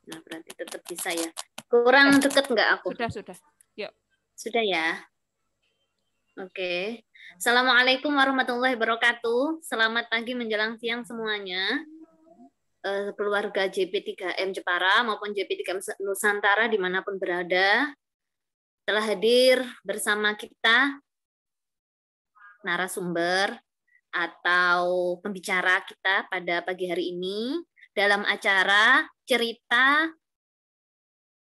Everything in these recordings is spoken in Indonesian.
Nah, berarti tetap bisa ya. Kurang deket nggak aku? Sudah. Yuk. Sudah ya. Oke. Assalamualaikum warahmatullahi wabarakatuh. Selamat pagi menjelang siang semuanya. Keluarga JP3M Jepara maupun JP3M Nusantara dimanapun berada. Telah hadir bersama kita narasumber atau pembicara kita pada pagi hari ini dalam acara cerita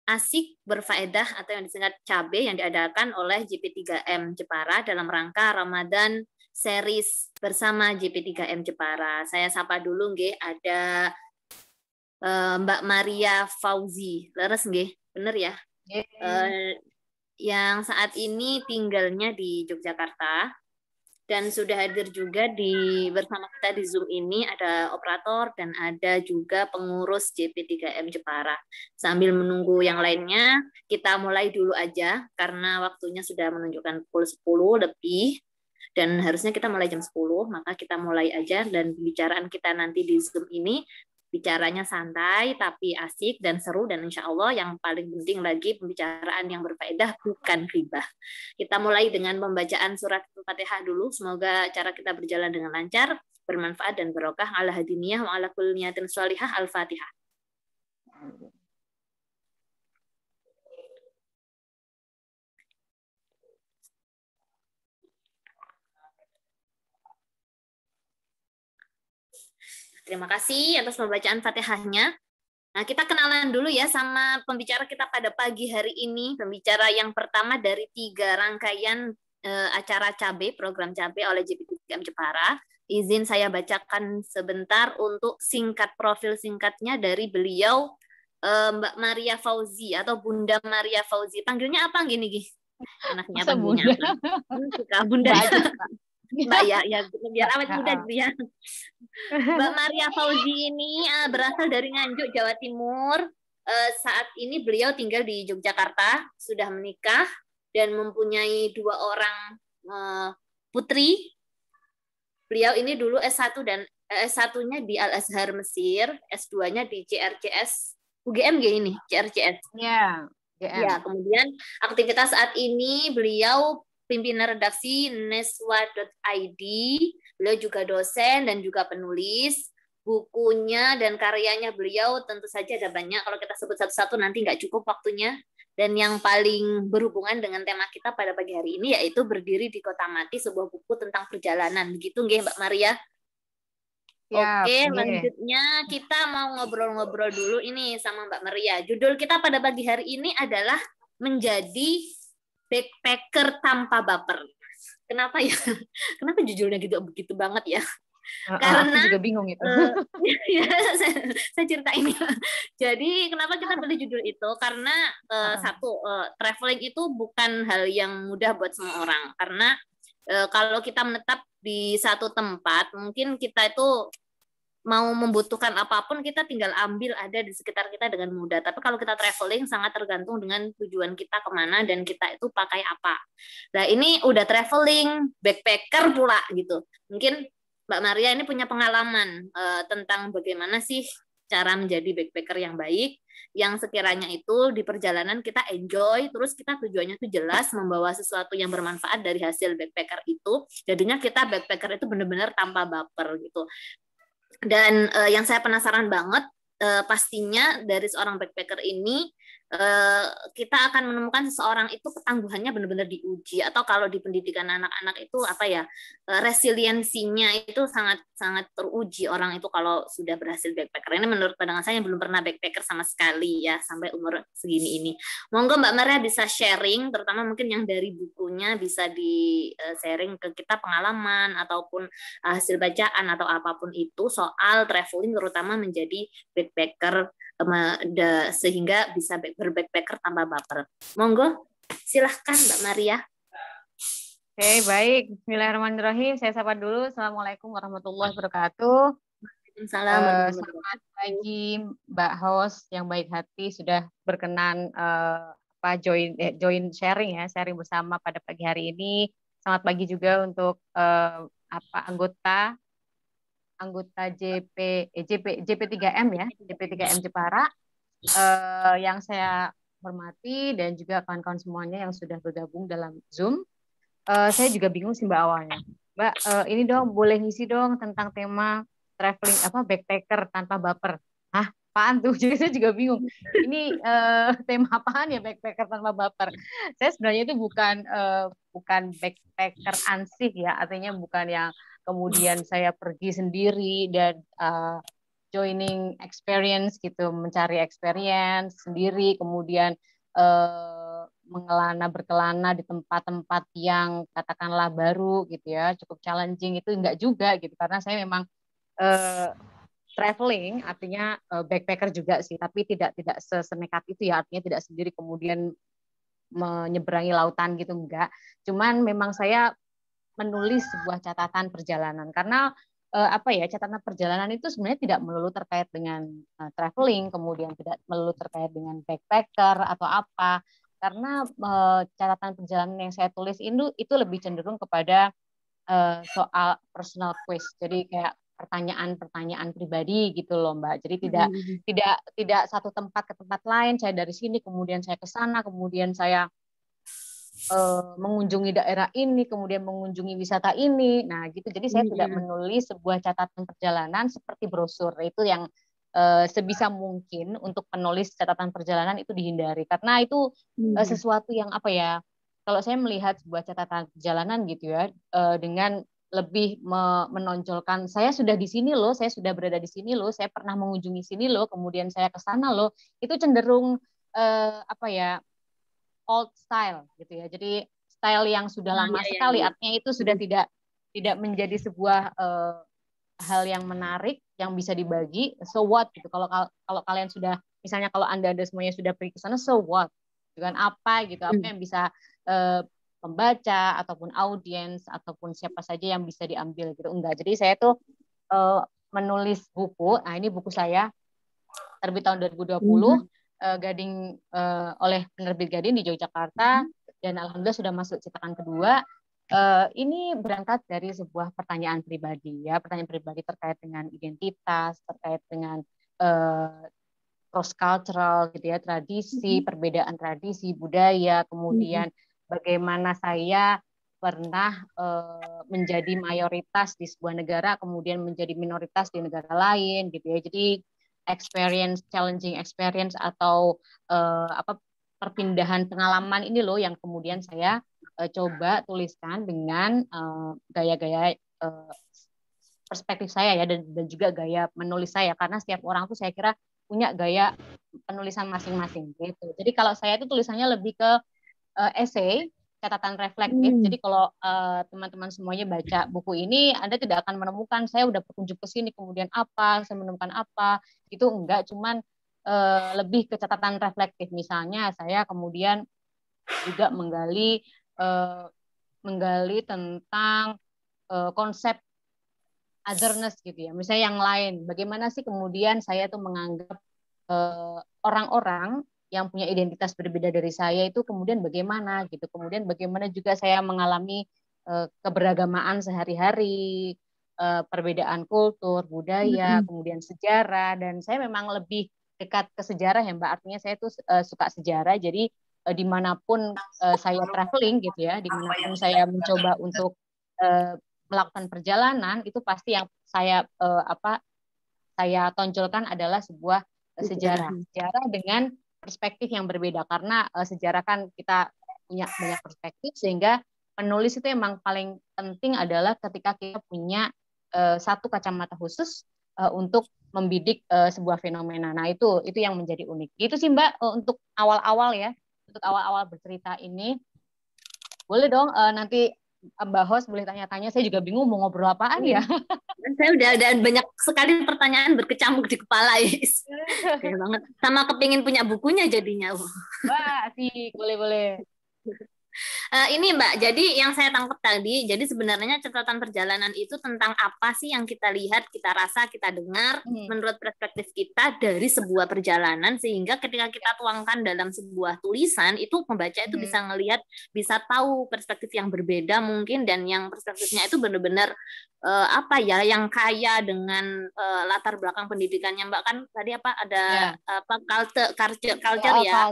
asik berfaedah atau yang disingkat CABE yang diadakan oleh JP3M Jepara dalam rangka Ramadan series bersama JP3M Jepara. Saya sapa dulu nggih, ada Mbak Maria Fauzi. Leres nggih? Bener ya? Yang saat ini tinggalnya di Yogyakarta. Dan sudah hadir juga bersama kita di Zoom ini ada operator dan ada juga pengurus JP3M Jepara. Sambil menunggu yang lainnya, kita mulai dulu aja karena waktunya sudah menunjukkan pukul 10 lebih dan harusnya kita mulai jam 10, maka kita mulai aja dan pembicaraan kita nanti di Zoom ini bicaranya santai tapi asik dan seru, dan insya Allah yang paling penting lagi pembicaraan yang berfaedah, bukan ribah. Kita mulai dengan pembacaan surat Al-Fatihah dulu. Semoga acara kita berjalan dengan lancar, bermanfaat dan barokah. Ala hadiniyah wa ala kulli niyatin sholihah. Al-Fatihah. Terima kasih atas pembacaan Fatihahnya. Nah, kita kenalan dulu ya sama pembicara kita pada pagi hari ini. Pembicara yang pertama dari 3 rangkaian acara CABE, program CABE oleh JP3M Jepara. Izin saya bacakan sebentar untuk singkat profil singkatnya dari beliau, Mbak Maria Fauzi atau Bunda Maria Fauzi. Panggilnya apa gini, Gih? Enaknya panggilnya apa? Suka Bunda. Mbak ya biar awet muda gitu ya. Mbak Maria Fauzi ini berasal dari Nganjuk, Jawa Timur. Saat ini beliau tinggal di Yogyakarta, sudah menikah dan mempunyai 2 orang putri. Beliau ini dulu S1 dan S1-nya di Al-Azhar Mesir, S2-nya di CRCS UGM ini, CRCS. Ya, ya, kemudian aktivitas saat ini beliau pimpinan redaksi neswa.id, beliau juga dosen dan juga penulis. Bukunya dan karyanya beliau tentu saja ada banyak, kalau kita sebut satu-satu nanti nggak cukup waktunya. Dan yang paling berhubungan dengan tema kita pada pagi hari ini yaitu Berdiri di Kota Mati, sebuah buku tentang perjalanan. Begitu nggih Mbak Maria? Ya, oke, lanjutnya kita mau ngobrol-ngobrol dulu ini sama Mbak Maria. Judul kita pada pagi hari ini adalah Menjadi Backpacker Tanpa Baper. Kenapa ya? Kenapa judulnya begitu banget ya? Karena aku juga bingung itu. Ya, saya cerita ini. Jadi kenapa kita pilih judul itu? Karena satu, traveling itu bukan hal yang mudah buat semua orang. Karena kalau kita menetap di satu tempat, mungkin kita itu mau membutuhkan apapun kita tinggal ambil ada di sekitar kita dengan mudah. Tapi kalau kita traveling sangat tergantung dengan tujuan kita kemana dan kita itu pakai apa. Nah ini udah traveling, backpacker pula gitu. Mungkin Mbak Maria ini punya pengalaman tentang bagaimana sih cara menjadi backpacker yang baik, yang sekiranya itu di perjalanan kita enjoy, terus kita tujuannya itu jelas membawa sesuatu yang bermanfaat dari hasil backpacker itu. Jadinya kita backpacker itu benar-benar tanpa baper gitu. Dan yang saya penasaran banget, pastinya dari seorang backpacker ini kita akan menemukan seseorang itu ketangguhannya benar-benar diuji, atau kalau di pendidikan anak-anak itu apa ya, resiliensinya itu sangat teruji orang itu kalau sudah berhasil backpacker. Ini menurut pandangan saya yang belum pernah backpacker sama sekali ya sampai umur segini ini. Monggo Mbak Maria bisa sharing, terutama mungkin yang dari bukunya bisa di sharing ke kita pengalaman ataupun hasil bacaan atau apapun itu soal traveling, terutama menjadi backpacker sehingga bisa berbackpacker tanpa baper. Monggo, silahkan Mbak Maria. Oke, baik. Bismillahirrahmanirrahim. Saya sapa dulu. Assalamualaikum warahmatullahi wabarakatuh. Selamat pagi Mbak host yang baik hati sudah berkenan join sharing bersama pada pagi hari ini. Selamat pagi juga untuk anggota JP3M ya, JP3M Jepara. yang saya hormati dan juga kawan-kawan semuanya yang sudah bergabung dalam Zoom. Saya juga bingung sih Mbak awalnya. Mbak, ini dong boleh ngisi dong tentang tema traveling backpacker tanpa baper. Hah, apaan tuh? Jadi saya juga bingung. Ini tema apaan ya backpacker tanpa baper? Saya sebenarnya itu bukan backpacker ansih ya, artinya bukan yang kemudian saya pergi sendiri dan joining experience gitu, mencari experience sendiri, kemudian berkelana di tempat-tempat yang katakanlah baru gitu ya, cukup challenging, itu enggak juga gitu, karena saya memang traveling artinya backpacker juga sih, tapi tidak senekat itu ya, artinya tidak sendiri kemudian menyeberangi lautan gitu, enggak. Cuman memang saya menulis sebuah catatan perjalanan karena catatan perjalanan itu sebenarnya tidak melulu terkait dengan traveling, kemudian tidak melulu terkait dengan backpacker atau apa, karena catatan perjalanan yang saya tulis itu lebih cenderung kepada soal personal quiz, jadi kayak pertanyaan-pertanyaan pribadi gitu loh Mbak. Jadi tidak satu tempat ke tempat lain, saya dari sini kemudian saya ke sana, kemudian saya mengunjungi daerah ini, kemudian mengunjungi wisata ini. Nah, gitu. Jadi saya tidak menulis sebuah catatan perjalanan seperti brosur. Itu yang sebisa mungkin untuk penulis catatan perjalanan itu dihindari. Karena itu sesuatu yang kalau saya melihat sebuah catatan perjalanan gitu ya, dengan lebih menonjolkan saya sudah di sini loh, saya sudah berada di sini loh, saya pernah mengunjungi sini loh, kemudian saya ke sana loh. Itu cenderung old style gitu ya. Jadi style yang sudah lama sekali, artinya itu sudah tidak menjadi sebuah hal yang menarik yang bisa dibagi. So what gitu. Kalau kalian sudah, misalnya kalau Anda semuanya sudah pergi ke sana, so what? Dengan apa gitu? Apa yang bisa pembaca ataupun audiens ataupun siapa saja yang bisa diambil gitu. Enggak. Jadi saya tuh menulis buku. Nah, ini buku saya terbit tahun 2020. Gading oleh penerbit Gading di Yogyakarta, dan alhamdulillah sudah masuk cetakan kedua. Ini berangkat dari sebuah pertanyaan pribadi ya, pertanyaan pribadi terkait dengan identitas, terkait dengan cross cultural gitu ya, tradisi, perbedaan tradisi, budaya, kemudian bagaimana saya pernah menjadi mayoritas di sebuah negara, kemudian menjadi minoritas di negara lain gitu ya. Jadi challenging experience atau perpindahan pengalaman ini loh yang kemudian saya coba tuliskan dengan gaya-gaya perspektif saya ya, dan juga gaya menulis saya, karena setiap orang tuh saya kira punya gaya penulisan masing-masing gitu. Jadi kalau saya itu tulisannya lebih ke essay, catatan reflektif. Jadi kalau teman-teman semuanya baca buku ini, Anda tidak akan menemukan saya udah berkunjung ke sini kemudian saya menemukan apa, itu enggak, cuman lebih ke catatan reflektif. Misalnya saya kemudian juga menggali tentang konsep otherness gitu ya, misalnya yang lain. Bagaimana sih kemudian saya tuh menganggap orang-orang yang punya identitas berbeda dari saya itu kemudian bagaimana gitu. Kemudian bagaimana juga saya mengalami keberagamaan sehari-hari, perbedaan kultur, budaya, kemudian sejarah, dan saya memang lebih dekat ke sejarah ya Mbak. Artinya saya tuh suka sejarah, jadi dimanapun saya traveling gitu ya, dimanapun saya mencoba untuk melakukan perjalanan, itu pasti yang saya saya tonjolkan adalah sebuah sejarah dengan perspektif yang berbeda, karena sejarah kan kita punya banyak perspektif, sehingga penulis itu emang paling penting adalah ketika kita punya satu kacamata khusus untuk membidik sebuah fenomena. Nah, itu yang menjadi unik. Itu sih Mbak untuk awal-awal ya, untuk awal-awal bercerita ini. Boleh dong nanti Mbak Host boleh tanya-tanya, saya juga bingung mau ngobrol apaan ya. Saya udah ada banyak sekali pertanyaan berkecamuk di kepala, Is. Oke banget. Sama kepingin punya bukunya jadinya. Wah, asik, boleh. Ini Mbak, jadi yang saya tangkap tadi, jadi sebenarnya catatan perjalanan itu tentang apa sih yang kita lihat, kita rasa, kita dengar, menurut perspektif kita dari sebuah perjalanan, sehingga ketika kita tuangkan dalam sebuah tulisan, itu pembaca itu bisa ngelihat, bisa tahu perspektif yang berbeda mungkin, dan yang perspektifnya itu benar-benar apa ya, yang kaya dengan latar belakang pendidikannya Mbak, kan tadi apa ada apa culture ya,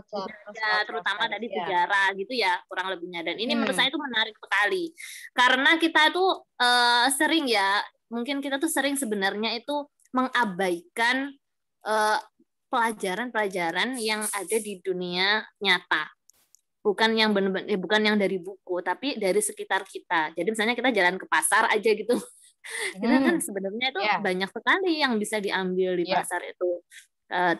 ya, terutama tadi sejarah gitu ya kurang lebihnya, dan ini menurut saya itu menarik sekali karena kita tuh sering ya, mungkin kita tuh sering sebenarnya itu mengabaikan pelajaran-pelajaran yang ada di dunia nyata, bukan yang benar-benar bukan yang dari buku tapi dari sekitar kita. Jadi misalnya kita jalan ke pasar aja gitu, kita kan sebenarnya itu banyak sekali yang bisa diambil di pasar itu.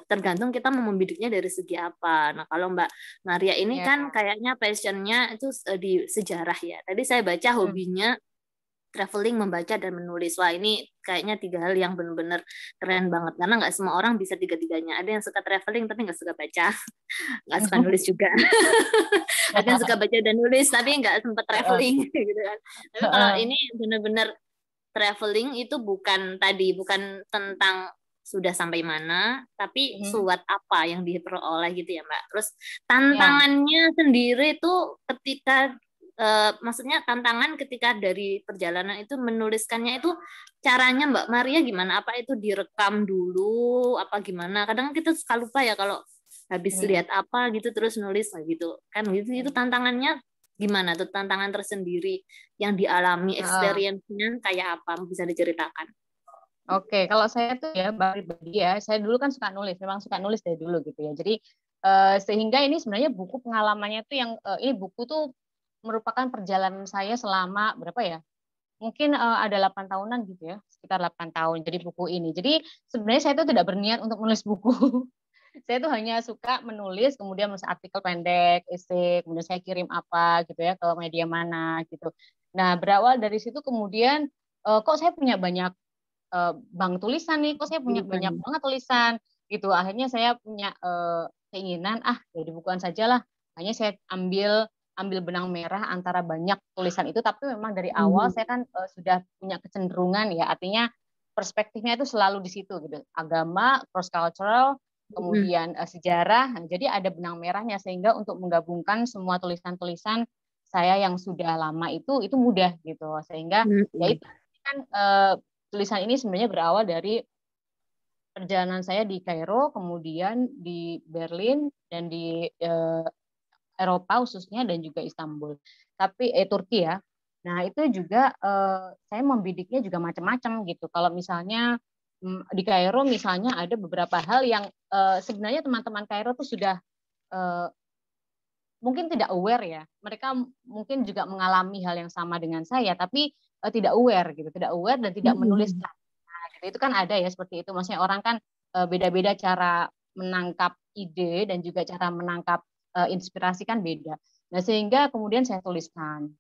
Tergantung kita mau membidiknya dari segi apa. Nah, kalau Mbak Maria ini kan kayaknya passionnya itu di sejarah ya. Tadi saya baca hobinya traveling, membaca, dan menulis. Wah, ini kayaknya 3 hal yang benar-benar keren banget. Karena nggak semua orang bisa 3-tiganya. Ada yang suka traveling tapi nggak suka baca. Nggak suka nulis juga. Ada yang suka baca dan nulis tapi nggak sempat traveling. Gitu kan. Tapi kalau ini benar-benar traveling itu bukan tentang sudah sampai mana, tapi suat apa yang diperoleh gitu ya Mbak. Terus tantangannya sendiri itu ketika maksudnya tantangan ketika dari perjalanan itu menuliskannya itu caranya Mbak Maria gimana? Apa itu direkam dulu? Apa gimana? Kadang kita suka lupa ya kalau habis lihat apa gitu terus nulis gitu. Kan gitu itu tantangannya gimana tuh, tantangan tersendiri yang dialami, experience-nya kayak apa? Bisa diceritakan? Oke, kalau saya tuh ya pribadi ya, saya dulu kan suka nulis, memang suka nulis dari dulu gitu ya. Jadi sehingga ini sebenarnya buku pengalamannya tuh yang ini buku tuh merupakan perjalanan saya selama berapa ya? Mungkin ada 8 tahunan gitu ya, sekitar 8 tahun. Jadi buku ini. Jadi sebenarnya saya tuh tidak berniat untuk menulis buku. Saya tuh hanya suka menulis, kemudian menulis artikel pendek, esai, kemudian saya kirim apa gitu ya ke media mana gitu. Nah, berawal dari situ kemudian kok saya punya banyak bank tulisan nih, kok saya punya banyak banget tulisan gitu. Akhirnya saya punya keinginan jadi bukuan sajalah. Hanya saya ambil benang merah antara banyak tulisan itu, tapi memang dari awal saya kan sudah punya kecenderungan ya, artinya perspektifnya itu selalu di situ gitu. Agama, cross cultural, kemudian sejarah. Nah, jadi ada benang merahnya sehingga untuk menggabungkan semua tulisan-tulisan saya yang sudah lama itu mudah gitu. Sehingga ya itu kan tulisan ini sebenarnya berawal dari perjalanan saya di Kairo, kemudian di Berlin, dan di Eropa khususnya, dan juga Istanbul. Tapi Turki ya. Nah itu juga saya membidiknya juga macam-macam gitu. Kalau misalnya di Kairo misalnya ada beberapa hal yang sebenarnya teman-teman Kairo tuh sudah mungkin tidak aware ya. Mereka mungkin juga mengalami hal yang sama dengan saya, tapi tidak aware gitu, tidak aware dan tidak menuliskan. Nah, gitu. Itu kan ada ya seperti itu. Maksudnya orang kan beda-beda cara menangkap ide dan juga cara menangkap inspirasi kan beda. Nah, sehingga kemudian saya tuliskan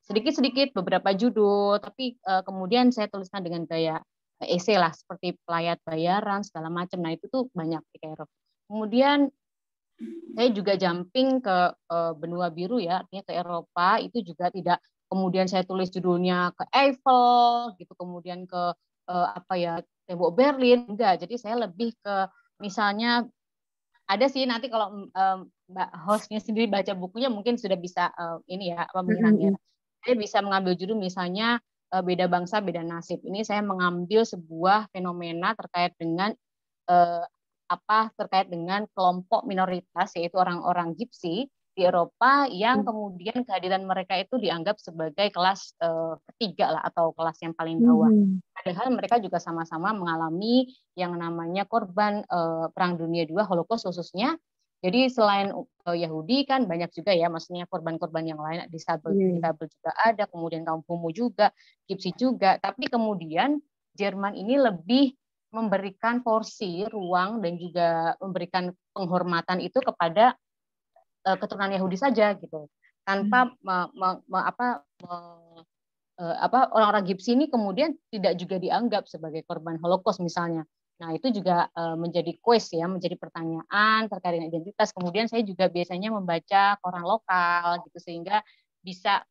sedikit-sedikit beberapa judul, tapi kemudian saya tuliskan dengan gaya esai lah, seperti pelayat bayaran segala macam. Nah, itu tuh banyak di Kairo. Kemudian saya juga jumping ke benua biru ya, artinya ke Eropa. Itu juga tidak kemudian saya tulis judulnya ke Eiffel gitu, kemudian ke apa ya, tembok Berlin, enggak. Jadi saya lebih ke misalnya ada sih nanti kalau Mbak hostnya sendiri baca bukunya mungkin sudah bisa ini ya apa mengira-ngira. Saya bisa mengambil judul misalnya beda bangsa beda nasib. Ini saya mengambil sebuah fenomena terkait dengan terkait dengan kelompok minoritas, yaitu orang-orang Gypsy di Eropa yang kemudian kehadiran mereka itu dianggap sebagai kelas ketiga lah, atau kelas yang paling bawah. Padahal mereka juga sama-sama mengalami yang namanya korban Perang Dunia II, Holocaust khususnya. Jadi selain Yahudi kan banyak juga ya, maksudnya korban-korban yang lain, disabel juga ada, kemudian kaum Homo juga, Gypsy juga. Tapi kemudian Jerman ini lebih memberikan porsi ruang dan juga memberikan penghormatan itu kepada keturunan Yahudi saja gitu, tanpa orang-orang Gypsy ini kemudian tidak juga dianggap sebagai korban Holocaust misalnya. Nah itu juga menjadi quest ya, menjadi pertanyaan terkait dengan identitas. Kemudian saya juga biasanya membaca koran lokal gitu, sehingga bisa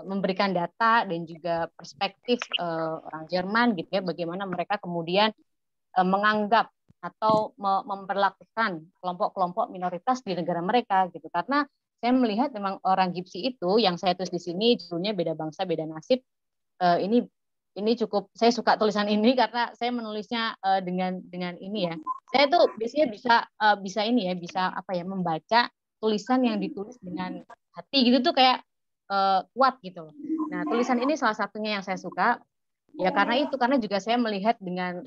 memberikan data dan juga perspektif orang Jerman gitu ya, bagaimana mereka kemudian menganggap atau memperlakukan kelompok-kelompok minoritas di negara mereka gitu. Karena saya melihat memang orang Gipsi itu yang saya tulis di sini judulnya Beda Bangsa Beda Nasib. Ini cukup, saya suka tulisan ini karena saya menulisnya dengan ini ya. Saya tuh biasanya bisa ini ya, bisa apa ya, membaca tulisan yang ditulis dengan hati gitu tuh kayak kuat gitu loh. Nah, tulisan ini salah satunya yang saya suka ya, karena juga saya melihat dengan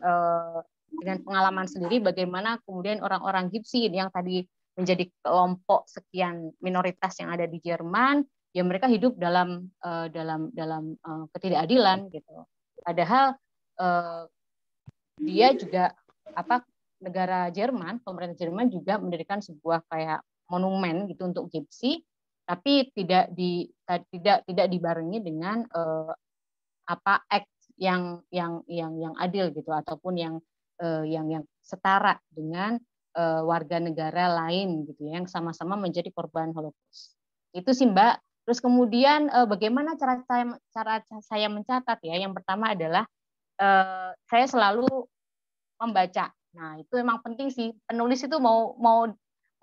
pengalaman sendiri bagaimana kemudian orang-orang Gipsi yang tadi menjadi kelompok sekian minoritas yang ada di Jerman, ya mereka hidup dalam ketidakadilan gitu. Padahal dia juga negara Jerman, pemerintah Jerman juga mendirikan sebuah kayak monumen gitu untuk Gipsi, tapi tidak dibarengi dengan act yang adil gitu, ataupun yang setara dengan warga negara lain gitu ya, yang sama-sama menjadi korban Holocaust. Itu sih Mbak. Terus kemudian bagaimana cara saya mencatat ya? Yang pertama adalah saya selalu membaca. Nah, itu emang penting sih. Penulis itu mau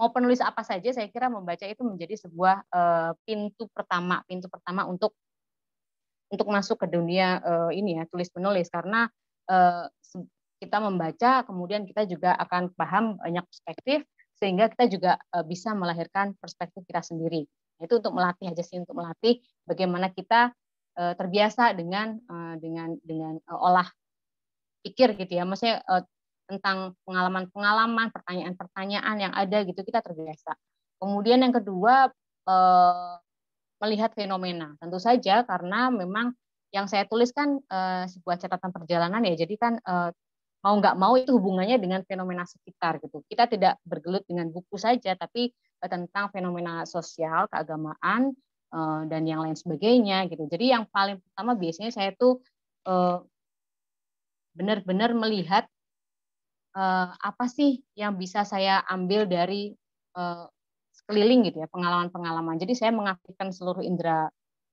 penulis apa saja, saya kira membaca itu menjadi sebuah pintu pertama untuk masuk ke dunia ini ya, tulis menulis, karena kita membaca kemudian kita juga akan paham banyak perspektif, sehingga kita juga bisa melahirkan perspektif kita sendiri. Itu untuk melatih aja sih, untuk melatih bagaimana kita terbiasa dengan olah pikir gitu ya, maksudnya tentang pengalaman-pengalaman, pertanyaan-pertanyaan yang ada gitu, kita terbiasa. Kemudian yang kedua, melihat fenomena. Tentu saja karena memang yang saya tulis kan sebuah catatan perjalanan ya, jadi kan mau nggak mau itu hubungannya dengan fenomena sekitar gitu. Kita tidak bergelut dengan buku saja, tapi tentang fenomena sosial, keagamaan, dan yang lain sebagainya gitu. Jadi yang paling pertama biasanya saya tuh benar-benar melihat apa sih yang bisa saya ambil dari sekeliling gitu ya, pengalaman-pengalaman. Jadi saya mengaktifkan seluruh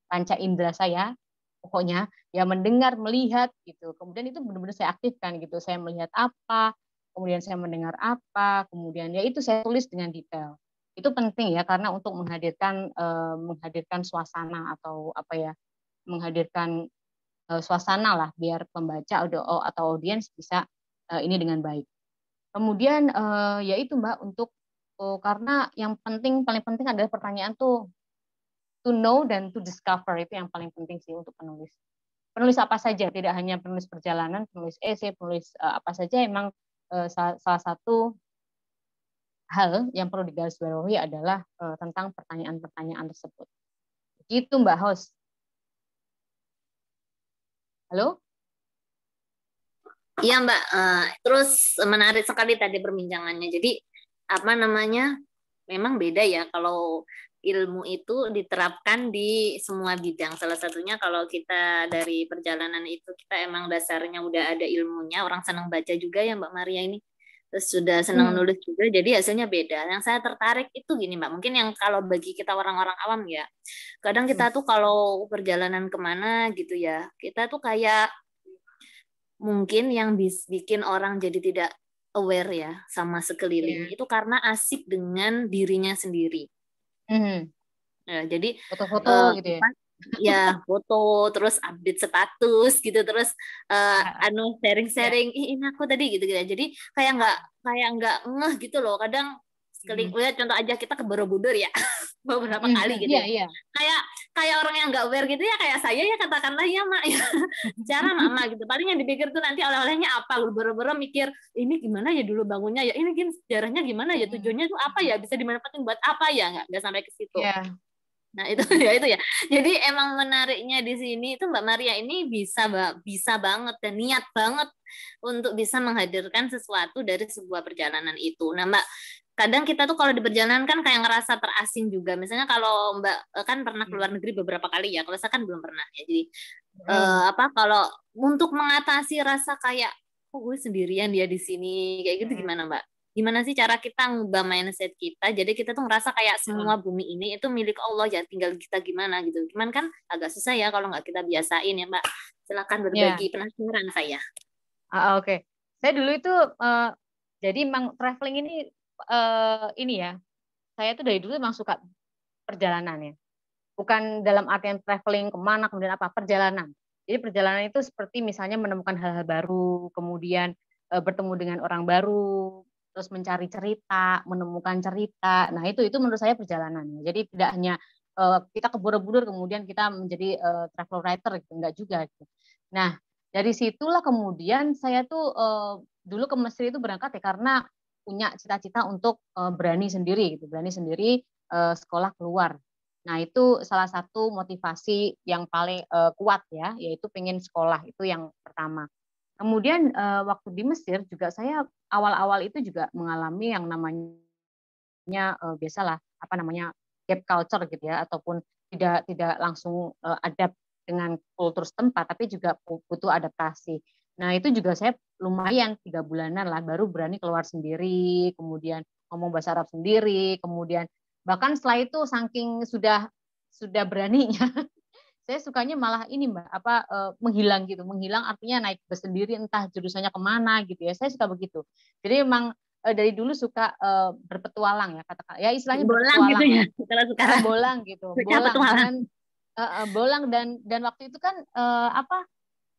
panca indera saya, pokoknya ya, mendengar, melihat gitu. Kemudian itu benar-benar saya aktifkan gitu. Saya melihat apa, kemudian saya mendengar apa, kemudian ya itu saya tulis dengan detail. Itu penting ya, karena untuk menghadirkan suasana atau apa ya, menghadirkan suasana lah biar pembaca atau audiens bisa ini dengan baik. Kemudian ya itu Mbak, untuk karena yang paling penting adalah pertanyaan tuh, to know dan to discover, itu yang paling penting sih untuk penulis. Penulis apa saja, tidak hanya penulis perjalanan, penulis esai, penulis apa saja, emang salah satu hal yang perlu digarisbawahi adalah tentang pertanyaan-pertanyaan tersebut. Gitu Mbak Host. Halo? Iya Mbak, terus menarik sekali tadi perbincangannya. Jadi apa namanya, memang beda ya kalau ilmu itu diterapkan di semua bidang. Salah satunya kalau kita dari perjalanan itu, kita emang dasarnya udah ada ilmunya, orang senang baca juga ya Mbak Maria ini, terus sudah senang nulis juga, jadi hasilnya beda. Yang saya tertarik itu gini Mbak, mungkin yang kalau bagi kita orang-orang awam ya, kadang kita tuh kalau perjalanan kemana gitu ya, kita tuh kayak mungkin yang bikin orang jadi tidak aware ya sama sekeliling itu karena asik dengan dirinya sendiri. Ya, jadi foto-foto gitu ya. Ya foto, terus update status gitu, terus sharing-sharing, ini aku tadi gitu gitu. Jadi kayak nggak ngeh gitu loh. Kadang sekali lihat contoh aja, kita ke Borobudur ya beberapa kali gitu. Kayak orang yang nggak aware gitu ya, kayak saya ya, katakanlah ya Mak ya. Cara Mama gitu. Paling yang dipikir tuh nanti oleh-olehnya apa, boro-boro mikir ini gimana ya dulu bangunnya ya, ini mungkin sejarahnya gimana ya, tujuannya tuh apa ya, bisa dimanfaatin buat apa ya, nggak sampai ke situ. Nah itu ya. Jadi emang menariknya di sini itu Mbak Maria ini bisa banget dan niat banget untuk bisa menghadirkan sesuatu dari sebuah perjalanan itu. Nah Mbak, kadang kita tuh kalau di perjalanan kan kayak ngerasa terasing juga. Misalnya kalau Mbak kan pernah keluar negeri beberapa kali ya, kalau saya kan belum pernah ya. Jadi kalau untuk mengatasi rasa kayak gue sendirian dia di sini kayak gitu, gimana Mbak? gimana sih cara kita ngubah mindset kita, jadi kita tuh ngerasa kayak semua bumi ini itu milik Allah, ya tinggal kita gimana gitu. Cuman kan agak susah ya kalau nggak kita biasain ya Mbak. Silakan berbagi, penasaran saya. Oke. Saya dulu itu jadi memang traveling ini ya, saya tuh dari dulu memang suka perjalanan ya. Bukan dalam artian traveling kemana, kemudian apa, perjalanan. Jadi perjalanan itu seperti misalnya menemukan hal-hal baru, kemudian bertemu dengan orang baru, terus mencari cerita, menemukan cerita. Nah itu menurut saya perjalanan. Jadi tidak hanya kita keburu-buru kemudian kita menjadi travel writer gitu, enggak juga. Gitu. Nah dari situlah kemudian saya tuh dulu ke Mesir itu berangkat ya karena punya cita-cita untuk berani sendiri gitu, sekolah keluar. Nah, itu salah satu motivasi yang paling kuat ya, yaitu pengen sekolah, itu yang pertama. Kemudian waktu di Mesir juga saya awal-awal itu juga mengalami yang namanya biasalah apa namanya gap culture gitu ya, ataupun tidak langsung adapt dengan kultur setempat, tapi juga butuh adaptasi. Nah, itu juga saya lumayan 3 bulanan lah baru berani keluar sendiri, kemudian ngomong bahasa Arab sendiri, kemudian bahkan setelah itu saking sudah beraninya saya sukanya malah ini Mbak menghilang gitu, menghilang artinya naik bus sendiri entah jurusannya kemana gitu ya, saya suka begitu. Jadi memang dari dulu suka berpetualang ya, katakan ya istilahnya bolang berpetualang gitu ya, kalau sekarang bolang gitu, bolang dan waktu itu kan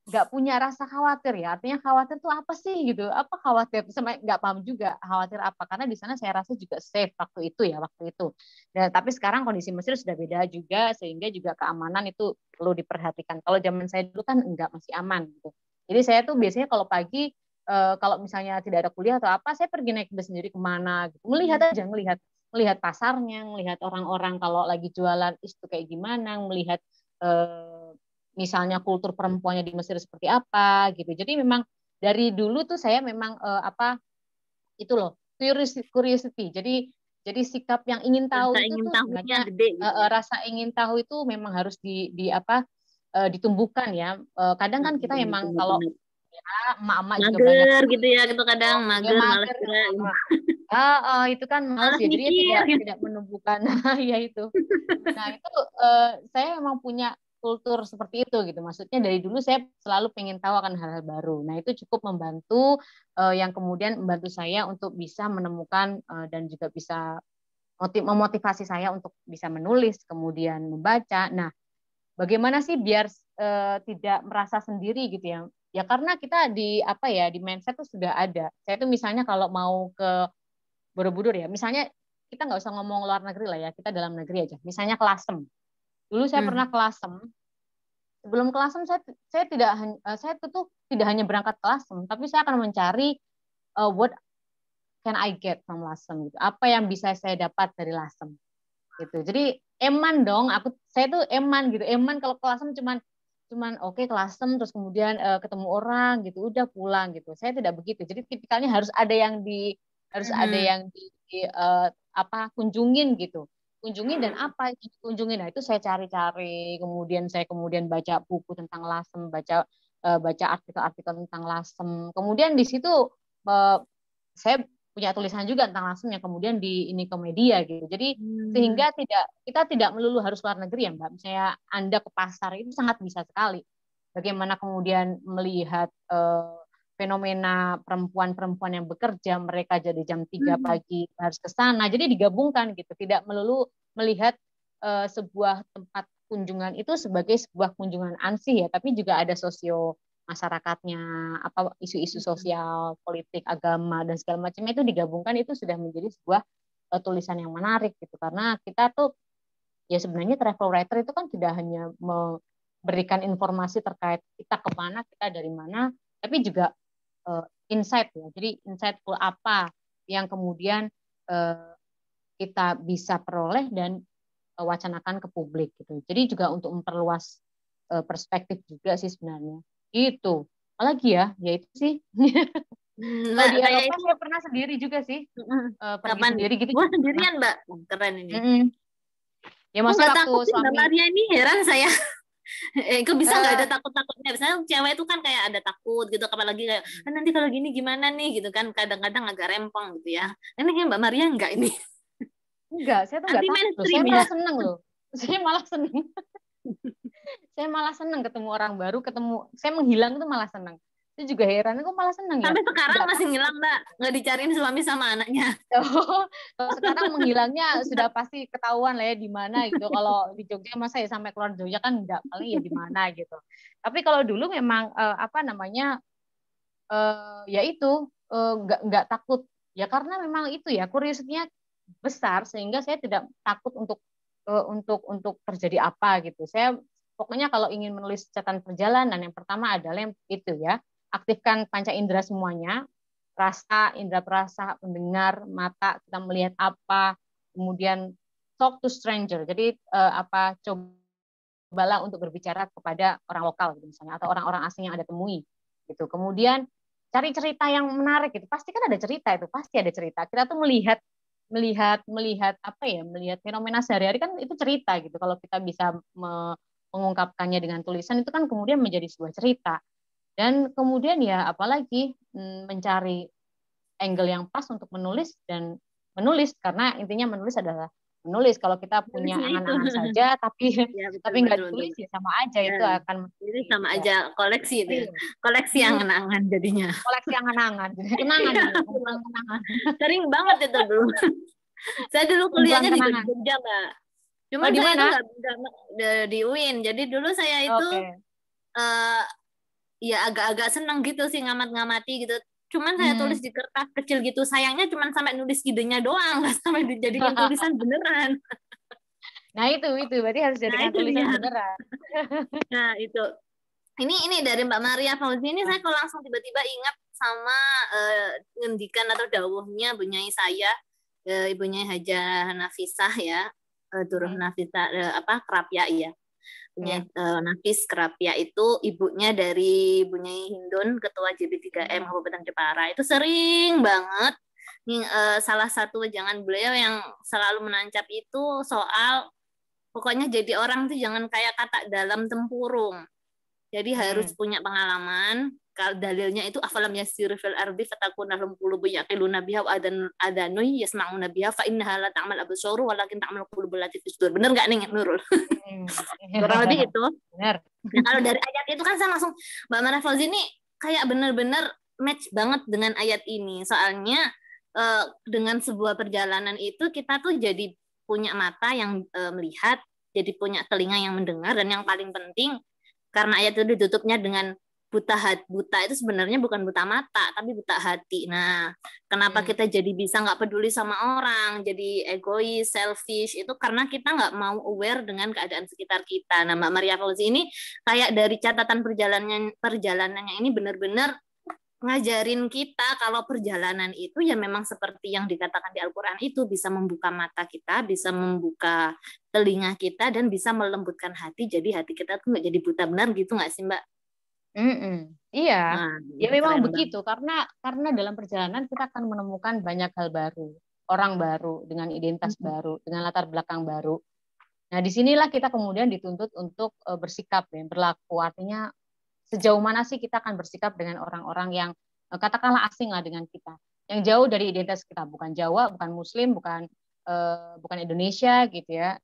nggak punya rasa khawatir ya, artinya khawatir tuh apa sih gitu, apa khawatir, sama nggak paham juga khawatir apa, karena di sana saya rasa juga safe waktu itu. Dan tapi sekarang kondisi Mesir sudah beda juga, sehingga juga keamanan itu perlu diperhatikan. Kalau zaman saya dulu kan enggak, masih aman gitu. Jadi saya tuh biasanya kalau pagi kalau misalnya tidak ada kuliah atau apa, saya pergi naik bus sendiri kemana gitu, melihat pasarnya, melihat orang-orang kalau lagi jualan itu kayak gimana, melihat misalnya kultur perempuannya di Mesir seperti apa gitu. Jadi memang dari dulu tuh saya memang itu loh, curiosity. Jadi sikap yang ingin tahu rasa itu ingin tuh tahunya sebenarnya gede gitu ya. rasa ingin tahu itu memang harus ditumbuhkan ya. Kadang kan kita memang kalau ya, emak-emak juga banyak mager gitu ya, gitu kadang ya mager, malas mager. gerak, Itu kan males malas ya, jadinya mikir. tidak menumbuhkan ya itu. Nah itu saya memang punya kultur seperti itu gitu. Maksudnya dari dulu saya selalu pengen tahu akan hal-hal baru. Nah itu cukup membantu, yang kemudian membantu saya untuk bisa menemukan dan juga bisa memotivasi saya untuk bisa menulis, kemudian membaca. Nah bagaimana sih biar tidak merasa sendiri gitu ya? Ya karena kita di mindset tuh sudah ada. Saya tuh misalnya kalau mau ke Borobudur ya, misalnya kita nggak usah ngomong luar negeri lah ya, kita dalam negeri aja. Misalnya ke Lasem. Dulu saya pernah ke Lasem. Sebelum ke Lasem saya tuh tidak hanya berangkat ke Lasem, tapi saya akan mencari what can I get from Lasem gitu. Apa yang bisa saya dapat dari Lasem gitu. Jadi eman dong, saya tuh eman gitu. Eman kalau ke Lasem cuman oke, ke Lasem terus kemudian ketemu orang gitu, udah pulang gitu. Saya tidak begitu. Jadi tipikalnya harus ada yang kunjungin gitu, kunjungin dan apa yang kunjungin. Nah itu saya cari-cari, kemudian baca buku tentang Lasem, baca artikel-artikel tentang Lasem, kemudian di situ saya punya tulisan juga tentang Lasem yang kemudian ini ke media gitu. Jadi sehingga kita tidak melulu harus luar negeri ya Mbak. Misalnya Anda ke pasar itu sangat bisa sekali. Bagaimana kemudian melihat fenomena perempuan-perempuan yang bekerja, mereka jadi jam 3 pagi harus ke sana. Jadi digabungkan gitu, tidak melulu melihat sebuah tempat kunjungan itu sebagai sebuah kunjungan ansih ya, tapi juga ada sosio masyarakatnya, isu-isu sosial, politik, agama dan segala macamnya itu digabungkan, itu sudah menjadi sebuah tulisan yang menarik gitu. Karena kita tuh ya sebenarnya travel writer itu kan tidak hanya memberikan informasi terkait kita kemana, kita dari mana, tapi juga insight ya. Jadi insightful apa yang kemudian kita bisa peroleh dan wacanakan ke publik gitu. Jadi juga untuk memperluas perspektif juga sih sebenarnya. Itu. Apalagi ya itu sih. Kalau di Eropa saya pernah sendiri juga sih. Pergi sendiri gitu. Wah, sendirian Mbak. Keren ini. Ya maksudnya waktu waktu suami. Mbak Maria ini heran saya. Itu bisa nggak ada takut-takutnya? Misalnya cewek itu kan kayak ada takut gitu, apalagi kayak nanti kalau gini gimana nih gitu kan, kadang-kadang agak rempong gitu ya. Ini kayak Mbak Maria enggak ini? Enggak, saya tuh enggak Anti takut loh. Saya mainstream ya. malah seneng loh. Saya malah seneng. Saya malah seneng ketemu orang baru, saya menghilang itu malah seneng. Saya juga heran, aku malah seneng ya. Sampai sekarang Enggak masih takut. ngilang Mbak, nggak dicariin suami sama anaknya. Oh, kalau sekarang menghilangnya sudah pasti ketahuan lah ya di mana gitu. Kalau di Jogja masa ya sampai keluar Jogja kan enggak, paling ya di mana gitu. Tapi kalau dulu memang apa namanya ya itu nggak takut ya karena memang itu ya curiosity-nya besar sehingga saya tidak takut untuk terjadi apa gitu. Saya pokoknya kalau ingin menulis catatan perjalanan yang pertama adalah yang itu ya, aktifkan panca indera semuanya, rasa, indera perasa, mendengar, mata, kita melihat apa, kemudian talk to stranger. Jadi apa cobalah untuk berbicara kepada orang lokal gitu misalnya atau orang-orang asing yang ada temui gitu. Kemudian cari cerita yang menarik gitu. Pasti kan ada cerita itu, pasti ada cerita. Kita tuh melihat melihat melihat apa ya, melihat fenomena sehari-hari kan itu cerita gitu. Kalau kita bisa mengungkapkannya dengan tulisan itu kan kemudian menjadi sebuah cerita. Dan kemudian ya apalagi mencari angle yang pas untuk menulis dan menulis karena intinya menulis adalah menulis. Kalau kita punya Nulisnya itu. angan-angan saja tapi Ya betul tapi nggak betul betul. ditulis ya sama aja Ya, itu akan ini menjadi sama tidak aja koleksi itu ya. real. Koleksi angan-angan jadinya. Koleksi angan-angan, kenangan ini, kumpulan kenangan. Sering banget itu dulu. Saya dulu Kumpulan kuliahnya juga di kenangan. Jogja, Mbak. Oh, Cuman di saya itu mana? nggak di UIN. Jadi dulu saya itu Oke. eh, ya agak-agak seneng gitu sih ngamat-ngamati gitu. Cuman saya tulis Hmm. di kertas kecil gitu. Sayangnya cuman sampai nulis idenya doang, nggak sampai dijadiin tulisan beneran. Nah, itu berarti harus Nah jadikan itu tulisan dia. beneran. Nah itu. Ini dari Mbak Maria Fauzi ini saya kok langsung tiba-tiba ingat sama ngendikan atau dawuhnya bunyai saya, ibunya Haja Nafisah ya, Duruh Hmm. Nafisah apa Kerapia ya. Ya. Nafis Kerapia itu ibunya dari Bunyai Hindun, ketua JB3M Hmm. Kabupaten Jepara. Itu sering banget salah satu wejangan beliau yang selalu menancap itu soal pokoknya jadi orang tuh jangan kayak katak dalam tempurung. Jadi harus Hmm. punya pengalaman. Kalau dalilnya itu afalam yasiru fil ardi fatakuna lahum qulubun yaqiluna biha wa adanu yasma'una biha fa innaha la ta'mal absar walakin ta'mal qulubul lati fi sudur. Bener enggak nih Nurul? Hmm. Kurang lebih itu. Benar. Nah, kalau dari ayat itu kan saya langsung Mbak Mara Fauzi ini kayak bener-bener match banget dengan ayat ini. Soalnya dengan sebuah perjalanan itu kita tuh jadi punya mata yang melihat, jadi punya telinga yang mendengar, dan yang paling penting karena ayat itu ditutupnya dengan buta itu sebenarnya bukan buta mata tapi buta hati. Nah, kenapa Hmm. kita jadi bisa nggak peduli sama orang, jadi egois, selfish itu karena kita nggak mau aware dengan keadaan sekitar kita. Nah, Mbak Maria Fauzi ini kayak dari catatan perjalanannya ini benar-benar ngajarin kita kalau perjalanan itu ya memang seperti yang dikatakan di Al-Quran itu bisa membuka mata kita, bisa membuka telinga kita, dan bisa melembutkan hati. Jadi hati kita tuh nggak jadi buta benar gitu nggak sih Mbak? Iya, Nah, ya memang keren banget. begitu karena dalam perjalanan kita akan menemukan banyak hal baru, orang baru dengan identitas baru, dengan latar belakang baru. Nah, disinilah kita kemudian dituntut untuk bersikap dan berlaku. Artinya sejauh mana sih kita akan bersikap dengan orang-orang yang katakanlah asing lah dengan kita, yang jauh dari identitas kita, bukan Jawa, bukan Muslim, bukan Indonesia gitu ya.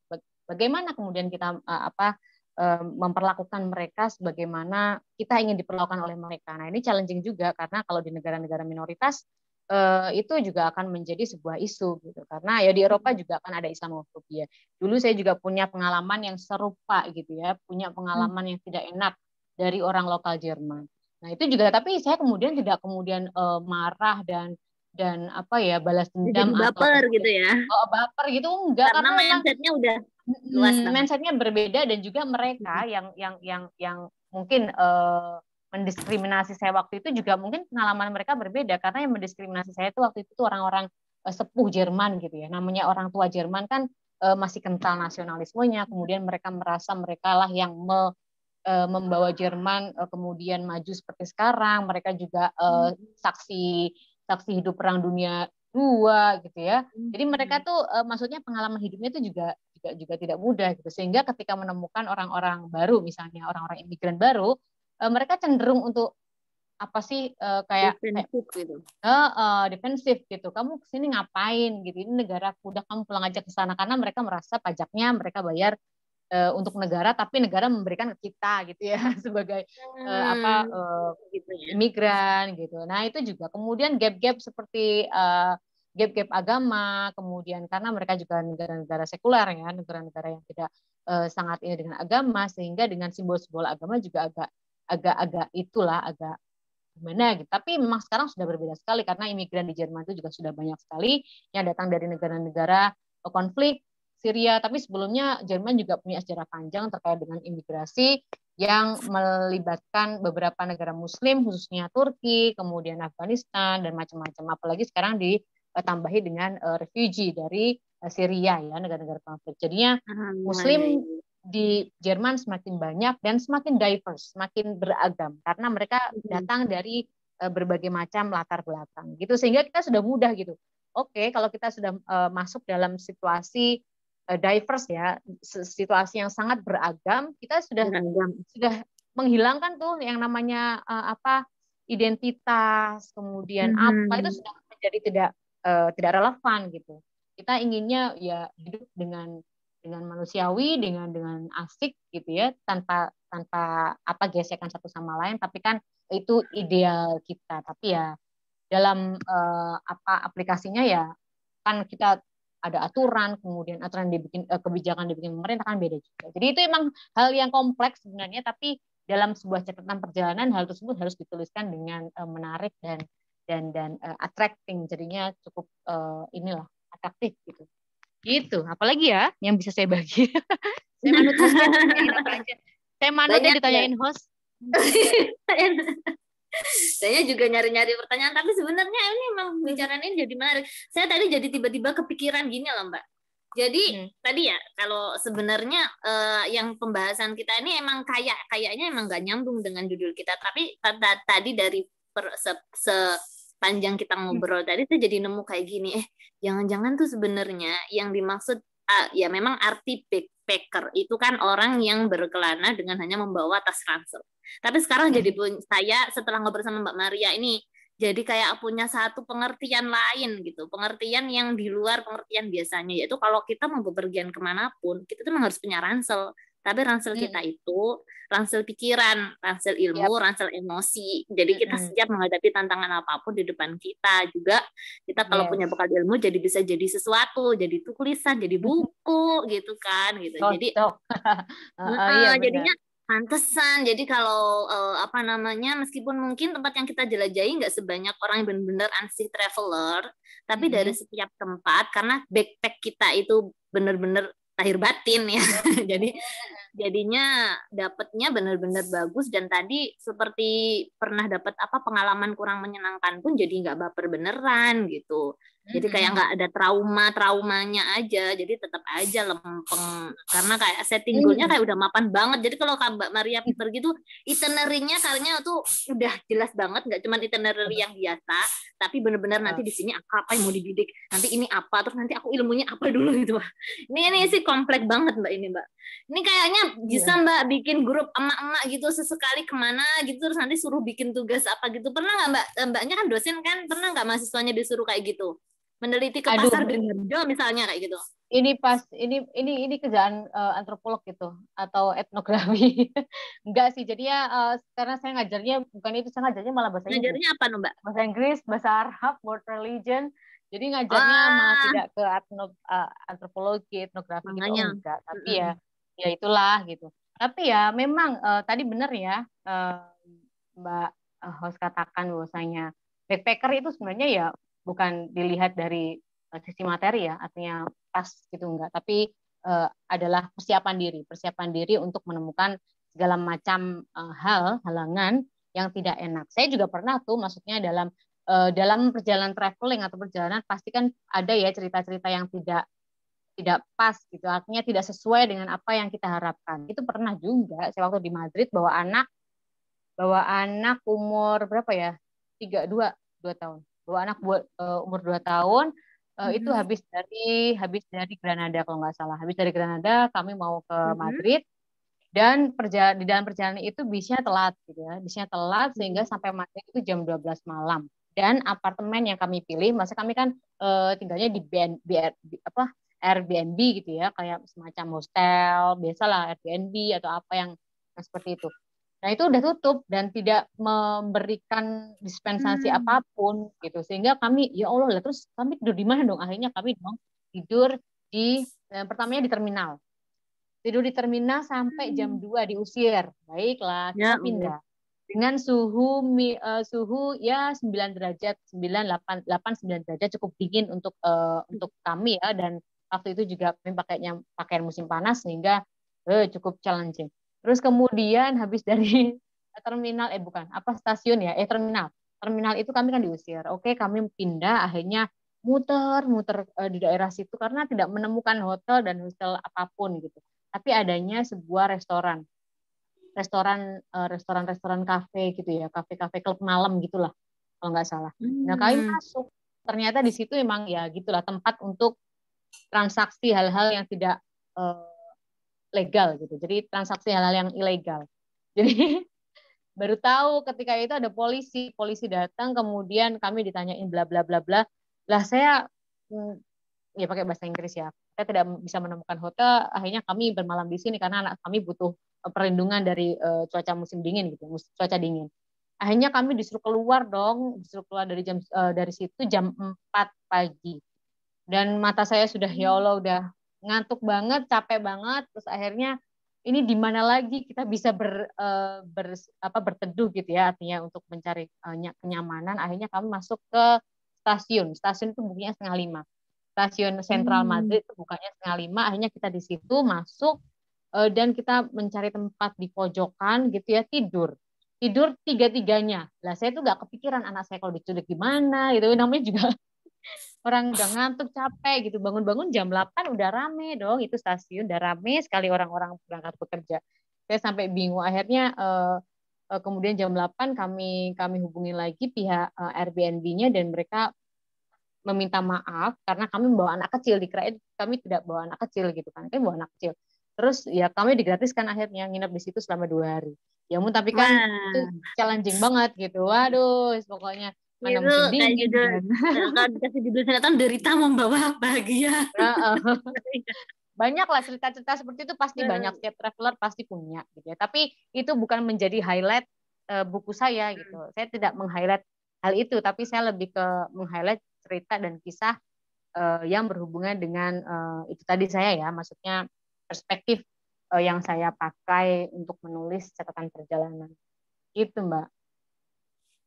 Bagaimana kemudian kita memperlakukan mereka sebagaimana kita ingin diperlakukan oleh mereka. Nah, ini challenging juga karena kalau di negara-negara minoritas itu juga akan menjadi sebuah isu gitu. Karena ya di Eropa juga akan ada Islamofobia. Dulu saya juga punya pengalaman yang serupa gitu ya, punya pengalaman yang tidak enak dari orang lokal Jerman. Nah, itu juga tapi saya kemudian tidak marah dan apa ya balas Jadi dendam atau baper gitu kemudian ya, baper gitu enggak karena karena memang mindsetnya udah luas banget. mindsetnya berbeda dan juga mereka yang mungkin mendiskriminasi saya waktu itu juga mungkin pengalaman mereka berbeda karena yang mendiskriminasi saya itu waktu itu tuh orang-orang sepuh Jerman gitu ya. Namanya orang tua Jerman kan masih kental nasionalismenya, kemudian mereka merasa mereka lah yang membawa Jerman kemudian maju seperti sekarang. Mereka juga saksi saksi hidup Perang Dunia II gitu ya. Jadi mereka tuh maksudnya pengalaman hidupnya itu juga juga tidak mudah gitu. Sehingga ketika menemukan orang-orang baru, misalnya orang-orang imigran baru, mereka cenderung untuk apa sih kayak defensif gitu. Defensif gitu. Kamu kesini ngapain gitu? Ini negaraku, udah kamu pulang aja ke sana, karena mereka merasa pajaknya mereka bayar untuk negara, tapi negara memberikan ke kita gitu ya sebagai Gitu ya. imigran gitu. Nah itu juga kemudian gap-gap seperti gap-gap agama, kemudian karena mereka juga negara-negara sekuler ya, negara-negara yang tidak sangat ini dengan agama, sehingga dengan simbol-simbol agama juga agak itulah agak gimana gitu. Tapi memang sekarang sudah berbeda sekali karena imigran di Jerman itu juga sudah banyak sekali yang datang dari negara-negara konflik Syria. Tapi sebelumnya Jerman juga punya sejarah panjang terkait dengan imigrasi yang melibatkan beberapa negara Muslim, khususnya Turki, kemudian Afghanistan dan macam-macam. Apalagi sekarang ditambahi dengan refugee dari Syria ya, negara-negara konflik. Jadinya Muslim di Jerman semakin banyak dan semakin diverse, semakin beragam karena mereka datang dari berbagai macam latar belakang gitu, sehingga kita sudah mudah gitu. Oke, kalau kita sudah masuk dalam situasi diverse ya, situasi yang sangat beragam, kita sudah menghilangkan tuh yang namanya identitas, kemudian apa itu sudah menjadi tidak relevan gitu. Kita inginnya ya hidup dengan manusiawi, dengan asik gitu ya, tanpa gesekan satu sama lain, tapi kan itu ideal kita. Tapi ya dalam aplikasinya ya kan kita ada aturan, kemudian aturan dibikin kebijakan dibikin pemerintah kan beda juga. Jadi itu emang hal yang kompleks sebenarnya, tapi dalam sebuah catatan perjalanan hal tersebut harus dituliskan dengan menarik dan attracting, jadinya cukup inilah atraktif gitu. Gitu. Apalagi ya yang bisa saya bagi. Saya manut hostnya, saya manutnya ditanyain host. Saya juga nyari-nyari pertanyaan, tapi sebenarnya ini memang pembicaraan ini jadi menarik. Saya tadi jadi tiba-tiba kepikiran gini loh Mbak. Jadi tadi ya kalau sebenarnya yang pembahasan kita ini emang kayaknya emang nggak nyambung dengan judul kita, tapi tadi dari sepanjang kita ngobrol tadi saya jadi nemu kayak gini, jangan-jangan tuh sebenarnya yang dimaksud ya memang arti backpacker itu kan orang yang berkelana dengan hanya membawa tas ransel. Tapi sekarang jadi saya setelah ngobrol sama Mbak Maria ini jadi kayak punya satu pengertian lain gitu, pengertian yang di luar pengertian biasanya, yaitu kalau kita mau bepergian kemanapun kita tuh memang harus punya ransel. Tapi ransel kita itu ransel pikiran, ransel ilmu, ransel emosi. Jadi kita siap menghadapi tantangan apapun di depan kita. Juga kita kalau punya bekal ilmu jadi bisa jadi sesuatu, jadi tulisan, jadi buku gitu kan gitu. Jadi jadinya pantesan. Jadi kalau meskipun mungkin tempat yang kita jelajahi nggak sebanyak orang yang benar-benar ansih traveler, tapi dari setiap tempat karena backpack kita itu benar-benar lahir batin ya. Jadi jadinya dapatnya benar-benar bagus, dan tadi seperti pernah dapat pengalaman kurang menyenangkan pun jadi nggak baper beneran gitu. Jadi kayak nggak ada traumanya aja, jadi tetap aja lempeng karena kayak setting goalnya kayak udah mapan banget. Jadi kalau Mbak Maria pergi tuh itinerary-nya kayaknya tuh udah jelas banget, nggak cuma itinerary yang biasa, tapi benar-benar nanti di sini apa yang mau dibidik, nanti ini apa, terus nanti aku ilmunya apa dulu gitu. Ini sih kompleks banget Mbak ini Mbak. Ini kayaknya bisa Mbak bikin grup emak-emak gitu sesekali kemana gitu, terus nanti suruh bikin tugas apa gitu. Pernah nggak Mbak? Mbaknya kan dosen kan, pernah nggak mahasiswanya disuruh kayak gitu? Meneliti ke pasar Beringharjo misalnya kayak gitu. Ini kerjaan antropolog gitu atau etnografi. Enggak sih, jadinya karena saya ngajarnya bukan itu, saya ngajarnya malah bahasa Inggris. Ngajarnya apa Mbak? Bahasa Inggris, bahasa Arab, world religion. Jadi ngajarnya malah tidak ke antropologi, etnografi gitu, enggak. Tapi ya itulah gitu. Tapi ya memang tadi benar ya Mbak host katakan bahwasanya backpacker itu sebenarnya ya bukan dilihat dari sisi materi ya, artinya pas gitu enggak, tapi adalah persiapan diri untuk menemukan segala macam halangan yang tidak enak. Saya juga pernah tuh, maksudnya dalam perjalanan traveling atau perjalanan pasti kan ada ya cerita-cerita yang tidak pas gitu, artinya tidak sesuai dengan apa yang kita harapkan. Itu pernah juga saya waktu di Madrid bawa anak umur berapa ya, 2 tahun, bawa anak umur 2 tahun, Itu habis dari Granada kalau nggak salah. Habis dari Granada kami mau ke Madrid dan di dalam perjalanan itu bisnya telat gitu ya. Bisnya telat sehingga sampai Madrid itu jam 12 malam. Dan apartemen yang kami pilih, masa kami kan tinggalnya di apa Airbnb gitu ya, kayak semacam hostel, biasalah Airbnb atau apa yang seperti itu. Nah, itu udah tutup dan tidak memberikan dispensasi apapun gitu. Sehingga kami, ya Allah, lah, terus kami tidur di mana dong? Akhirnya kami dong tidur pertamanya di terminal. Tidur di terminal sampai jam 2 diusir. Baiklah, kita Ya, pindah. Dengan suhu ya 9 derajat, 9 8 9 derajat cukup dingin untuk kami ya, dan waktu itu juga kami pakaian musim panas sehingga cukup challenging. Terus kemudian habis dari terminal bukan, apa stasiun ya? Terminal. Terminal itu kami kan diusir. Oke, kami pindah akhirnya muter-muter di daerah situ karena tidak menemukan hotel dan hostel apapun gitu. Tapi adanya sebuah restoran kafe gitu ya, kafe-kafe klub malam gitulah kalau nggak salah. Nah, kami masuk, ternyata di situ emang ya gitulah tempat untuk transaksi hal-hal yang tidak legal gitu. Jadi transaksi hal-hal yang ilegal. Jadi baru tahu ketika itu ada polisi datang, kemudian kami ditanyain bla bla bla bla. Lah saya ya pakai bahasa Inggris ya. Saya tidak bisa menemukan hotel, akhirnya kami bermalam di sini karena anak kami butuh perlindungan dari cuaca musim dingin gitu, cuaca dingin. Akhirnya kami disuruh keluar dari situ jam 4 pagi. Dan mata saya sudah ya Allah udah ngantuk banget, capek banget, terus akhirnya ini di mana lagi kita bisa berteduh gitu ya, artinya untuk mencari kenyamanan. Akhirnya kami masuk ke stasiun. Stasiun itu bukanya 4:30. Stasiun Sentral Madrid itu bukanya 4:30. Akhirnya kita di situ masuk dan kita mencari tempat di pojokan gitu ya, tidur tiga-tiganya. Lah saya tuh nggak kepikiran anak saya kalau diculik gimana gitu, namanya juga orang udah ngantuk capek gitu, bangun-bangun jam 8 udah rame dong, itu stasiun udah rame sekali orang-orang berangkat bekerja. Saya sampai bingung, akhirnya kemudian jam 8 kami hubungi lagi pihak Airbnb-nya dan mereka meminta maaf karena kami membawa anak kecil, dikirain kami tidak bawa anak kecil gitu kan, kami bawa anak kecil. Terus ya kami digratiskan akhirnya nginep di situ selama 2 hari. Ya ampun, tapi kan itu challenging banget gitu. Waduh, pokoknya mana itu musim kayak dingin judul dan kalau dikasih judul sinetron derita membawa bahagia. banyak lah cerita-cerita seperti itu, pasti banyak, setiap traveler pasti punya gitu ya. Tapi itu bukan menjadi highlight buku saya gitu. Saya tidak meng-highlight hal itu, tapi saya lebih ke meng-highlight cerita dan kisah yang berhubungan dengan itu tadi saya ya, maksudnya perspektif yang saya pakai untuk menulis catatan perjalanan. Itu, Mbak.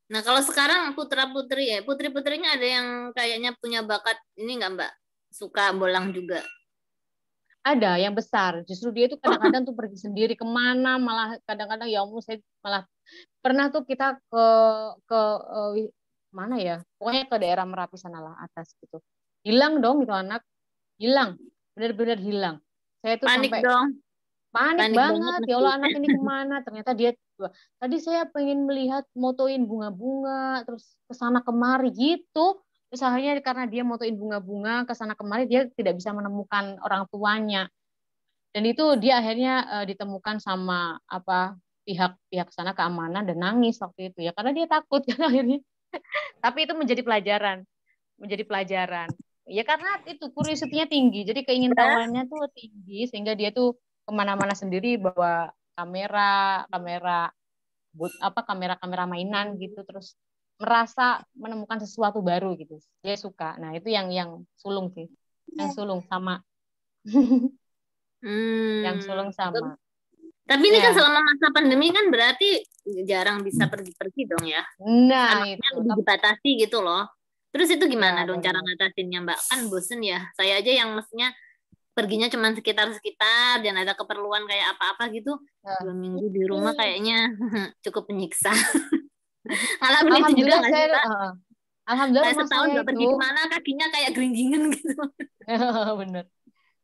Nah, kalau sekarang putri-putrinya ada yang kayaknya punya bakat ini nggak, Mbak? Suka bolang juga. Ada yang besar, justru dia tuh kadang-kadang tuh pergi sendiri kemana, malah kadang-kadang ya ampun, saya malah pernah tuh kita ke mana ya, pokoknya ke daerah Merapi sana lah, atas gitu, hilang dong itu anak, hilang, benar-benar hilang. Saya tuh Panik sampai dong. panik Panik banget banget, ya pasti. Allah anak ini kemana, ternyata dia tadi saya pengen melihat motoin bunga-bunga terus kesana kemari gitu. Terus akhirnya karena dia motoin bunga-bunga kesana kemari, dia tidak bisa menemukan orang tuanya. Dan itu dia akhirnya ditemukan sama pihak sana keamanan dan nangis waktu itu ya karena dia takut kan akhirnya. Tapi itu menjadi pelajaran. Ya karena itu curiosity-nya tinggi, jadi keingintahuannya tuh tinggi sehingga dia tuh kemana-mana sendiri bawa kamera kamera mainan gitu, terus merasa menemukan sesuatu baru gitu. Dia suka. Nah, itu yang sulung sih. Yang sulung sama. Yang sulung sama. Tapi ini kan Ya. selama masa pandemi kan berarti jarang bisa pergi-pergi dong ya. Nah, Anaknya itu. lebih dibatasi gitu loh. Terus itu gimana Ya, dong cara benar. ngatasinnya, Mbak? Kan bosen ya. Saya aja yang mestinya perginya cuma sekitar-sekitar dan ada keperluan kayak apa-apa gitu. 2 minggu di rumah kayaknya cukup menyiksa. Ngalamin itu juga Alhamdulillah nggak sih, saya Mbak? Alhamdulillah Kayak rumah setahun saya nggak itu pergi kemana, kakinya kayak geringgingan gitu. benar.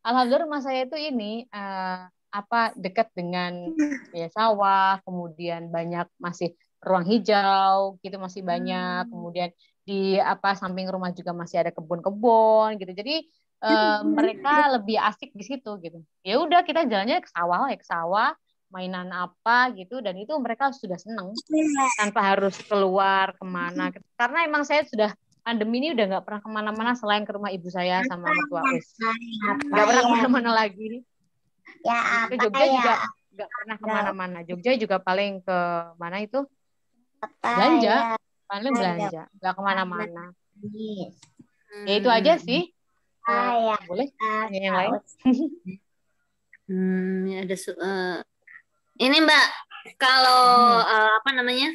Alhamdulillah rumah saya itu ini dekat dengan ya sawah, kemudian banyak masih ruang hijau gitu, masih banyak. Kemudian di apa samping rumah juga masih ada kebun-kebun gitu. Jadi mereka lebih asik di situ gitu. Ya udah kita jalannya ke sawah, ya ke sawah, mainan apa gitu, dan itu mereka sudah seneng tanpa harus keluar kemana. Karena emang saya sudah pandemi ini udah nggak pernah kemana-mana selain ke rumah ibu saya sama mertua wis. Nggak pernah kemana-mana lagi. Ya Ke apa Jogja ya? juga nggak pernah kemana-mana. Jogja juga paling ke mana itu Apa belanja, ya? paling belanja, nggak kemana-mana. Ya itu aja sih. Ya. Boleh tanya yang lain? Ya ada ini Mbak, kalau apa namanya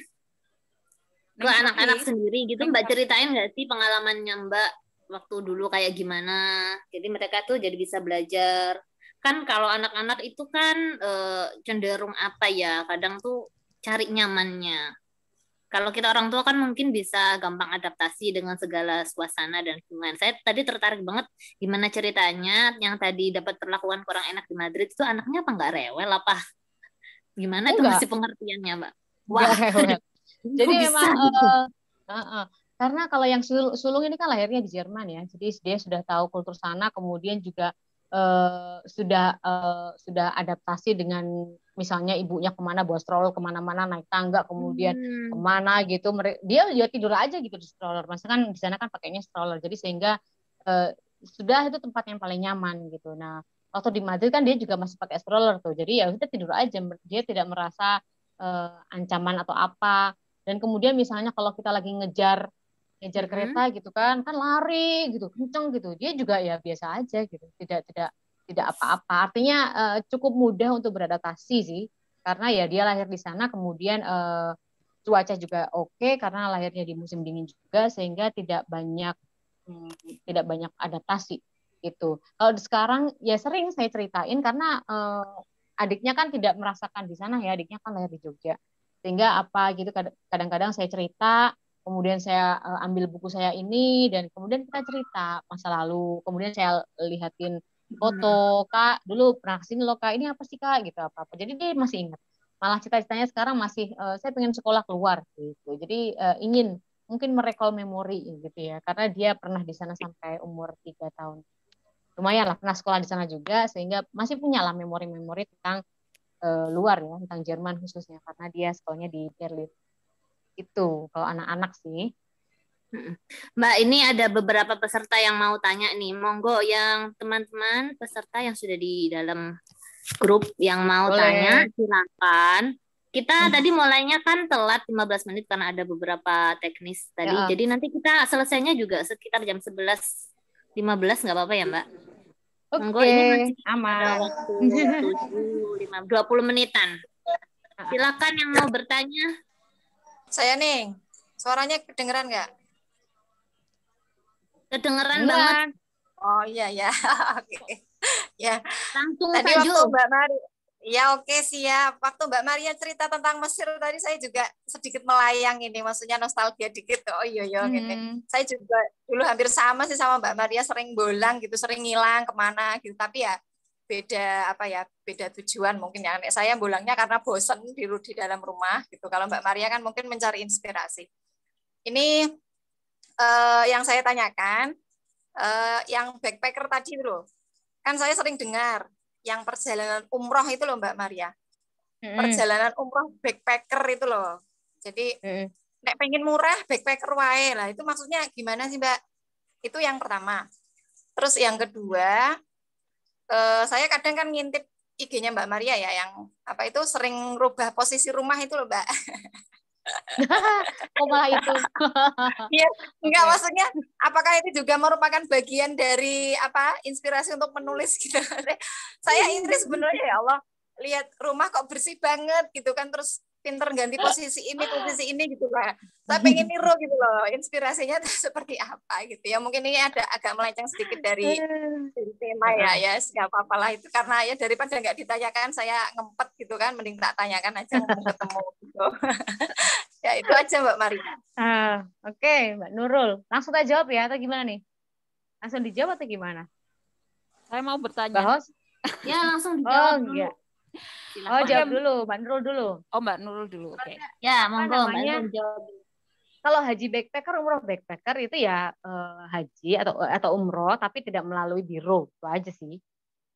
ke anak-anak sendiri gitu, Mbak ceritain nggak sih pengalamannya Mbak waktu dulu kayak gimana? Jadi mereka tuh jadi bisa belajar. Kan kalau anak-anak itu kan cenderung apa ya? Kadang tuh cari nyamannya. Kalau kita orang tua kan mungkin bisa gampang adaptasi dengan segala suasana dan lingkungan. Saya tadi tertarik banget gimana ceritanya yang tadi dapat perlakuan kurang enak di Madrid itu anaknya apa nggak rewel apa gimana itu Enggak. masih pengertiannya Mbak? Wah, rewel. Jadi kok memang bisa? karena kalau yang sulung ini kan lahirnya di Jerman ya, jadi dia sudah tahu kultur sana, kemudian juga sudah adaptasi dengan misalnya ibunya kemana bawa stroller kemana-mana naik tangga kemudian kemana gitu, dia ya tidur aja gitu di stroller, maksudnya kan di sana kan pakainya stroller, jadi sehingga sudah itu tempat yang paling nyaman gitu. Nah waktu di Madrid kan dia juga masih pakai stroller tuh, jadi ya udah tidur aja, dia tidak merasa ancaman atau apa. Dan kemudian misalnya kalau kita lagi ngejar kereta gitu kan lari gitu kenceng gitu, dia juga ya biasa aja gitu, tidak apa-apa, artinya cukup mudah untuk beradaptasi sih, karena ya dia lahir di sana, kemudian cuaca juga oke karena lahirnya di musim dingin juga, sehingga tidak banyak adaptasi gitu. Kalau sekarang ya sering saya ceritain karena adiknya kan tidak merasakan di sana ya, adiknya kan lahir di Jogja, sehingga apa gitu kadang-kadang saya cerita, kemudian saya ambil buku saya ini dan kemudian kita cerita masa lalu, kemudian saya lihatin foto, Kak dulu pernah kesini loh Kak, ini apa sih Kak gitu, apa jadi dia masih ingat, malah cita-citanya sekarang masih saya pengen sekolah keluar gitu, jadi ingin mungkin merecall memori gitu ya, karena dia pernah di sana sampai umur 3 tahun, lumayan lah pernah sekolah di sana juga, sehingga masih punya lah memori-memori tentang luar ya, tentang Jerman khususnya karena dia sekolahnya di Berlin. Itu kalau anak-anak sih. Mbak, ini ada beberapa peserta yang mau tanya nih. Monggo yang teman-teman peserta yang sudah di dalam grup yang mau tanya, silakan. Kita tadi mulainya kan telat 15 menit karena ada beberapa teknis tadi. Ya. Jadi nanti kita selesainya juga sekitar jam 11.15, nggak apa-apa ya Mbak? Monggo, ini masih aman. Ada waktu 20 menitan. Silakan yang mau bertanya. Saya nih, suaranya kedengeran nggak? Kedengeran banget. Oh iya ya, oke. Ya. Langsung tadi Kak waktu Mbak Mari, ya oke siap. Waktu Mbak Maria cerita tentang Mesir tadi saya juga sedikit melayang ini, maksudnya nostalgia dikit. Oh iya gini. Saya juga dulu hampir sama sih sama Mbak Maria, sering bolang gitu, sering ngilang kemana gitu. Tapi ya beda tujuan mungkin ya. Saya bolangnya karena bosen di dalam rumah gitu. Kalau Mbak Maria kan mungkin mencari inspirasi. Ini yang saya tanyakan, yang backpacker tadi loh, kan saya sering dengar yang perjalanan umroh itu loh Mbak Maria, perjalanan umroh backpacker itu loh. Jadi nek pengen murah backpacker wae lah, itu maksudnya gimana sih Mbak? Itu yang pertama. Terus yang kedua, saya kadang kan ngintip IG-nya Mbak Maria ya, yang apa itu sering rubah posisi rumah itu loh Mbak. Kok malah itu? Iya, enggak maksudnya apakah itu juga merupakan bagian dari inspirasi untuk menulis gitu. Saya iri sebenarnya, ya Allah, lihat rumah kok bersih banget gitu kan, terus pinter ganti posisi ini gitu lah. Saya pengen niru gitu loh, inspirasinya seperti apa gitu ya. Mungkin ini agak melenceng sedikit dari tema ya nggak apa-apa lah itu, karena ya daripada nggak ditanyakan saya ngempet gitu kan, mending tak tanyakan aja ngomong ketemu gitu. Ya itu aja Mbak Maria. Oke, Mbak Nurul, langsung aja jawab ya atau gimana nih? Langsung dijawab atau gimana? Saya mau bertanya. Mbak Hos? Ya langsung dijawab dulu. Enggak. Jawab dulu, Mbak Nurul dulu. Oh, Mbak Nurul dulu. Oke. Ya, monggo Mbak Nurul jawab. kalau haji backpacker, umroh backpacker itu ya haji atau umroh tapi tidak melalui biro, itu aja sih.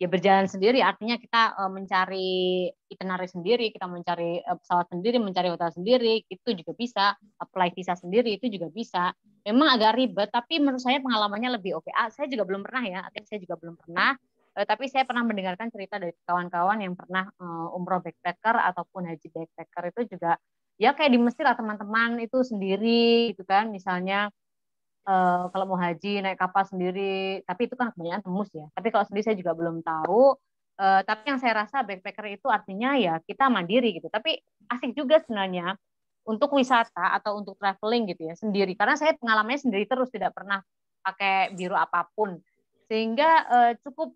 Ya berjalan sendiri, artinya kita mencari itinerary sendiri, kita mencari pesawat sendiri, mencari hotel sendiri, itu juga bisa. Apply visa sendiri itu juga bisa. Memang agak ribet, tapi menurut saya pengalamannya lebih oke. Saya juga belum pernah ya, artinya saya juga belum pernah. Tapi saya pernah mendengarkan cerita dari kawan-kawan yang pernah umroh backpacker ataupun haji backpacker itu juga ya kayak di Mesir lah, teman-teman itu sendiri gitu kan, misalnya kalau mau haji naik kapal sendiri, tapi itu kan kebanyakan temus ya. Tapi kalau sendiri saya juga belum tahu. Tapi yang saya rasa backpacker itu artinya ya kita mandiri gitu. Tapi asik juga sebenarnya untuk wisata atau untuk traveling gitu ya sendiri. Karena saya pengalamannya sendiri terus, tidak pernah pakai biro apapun. Sehingga cukup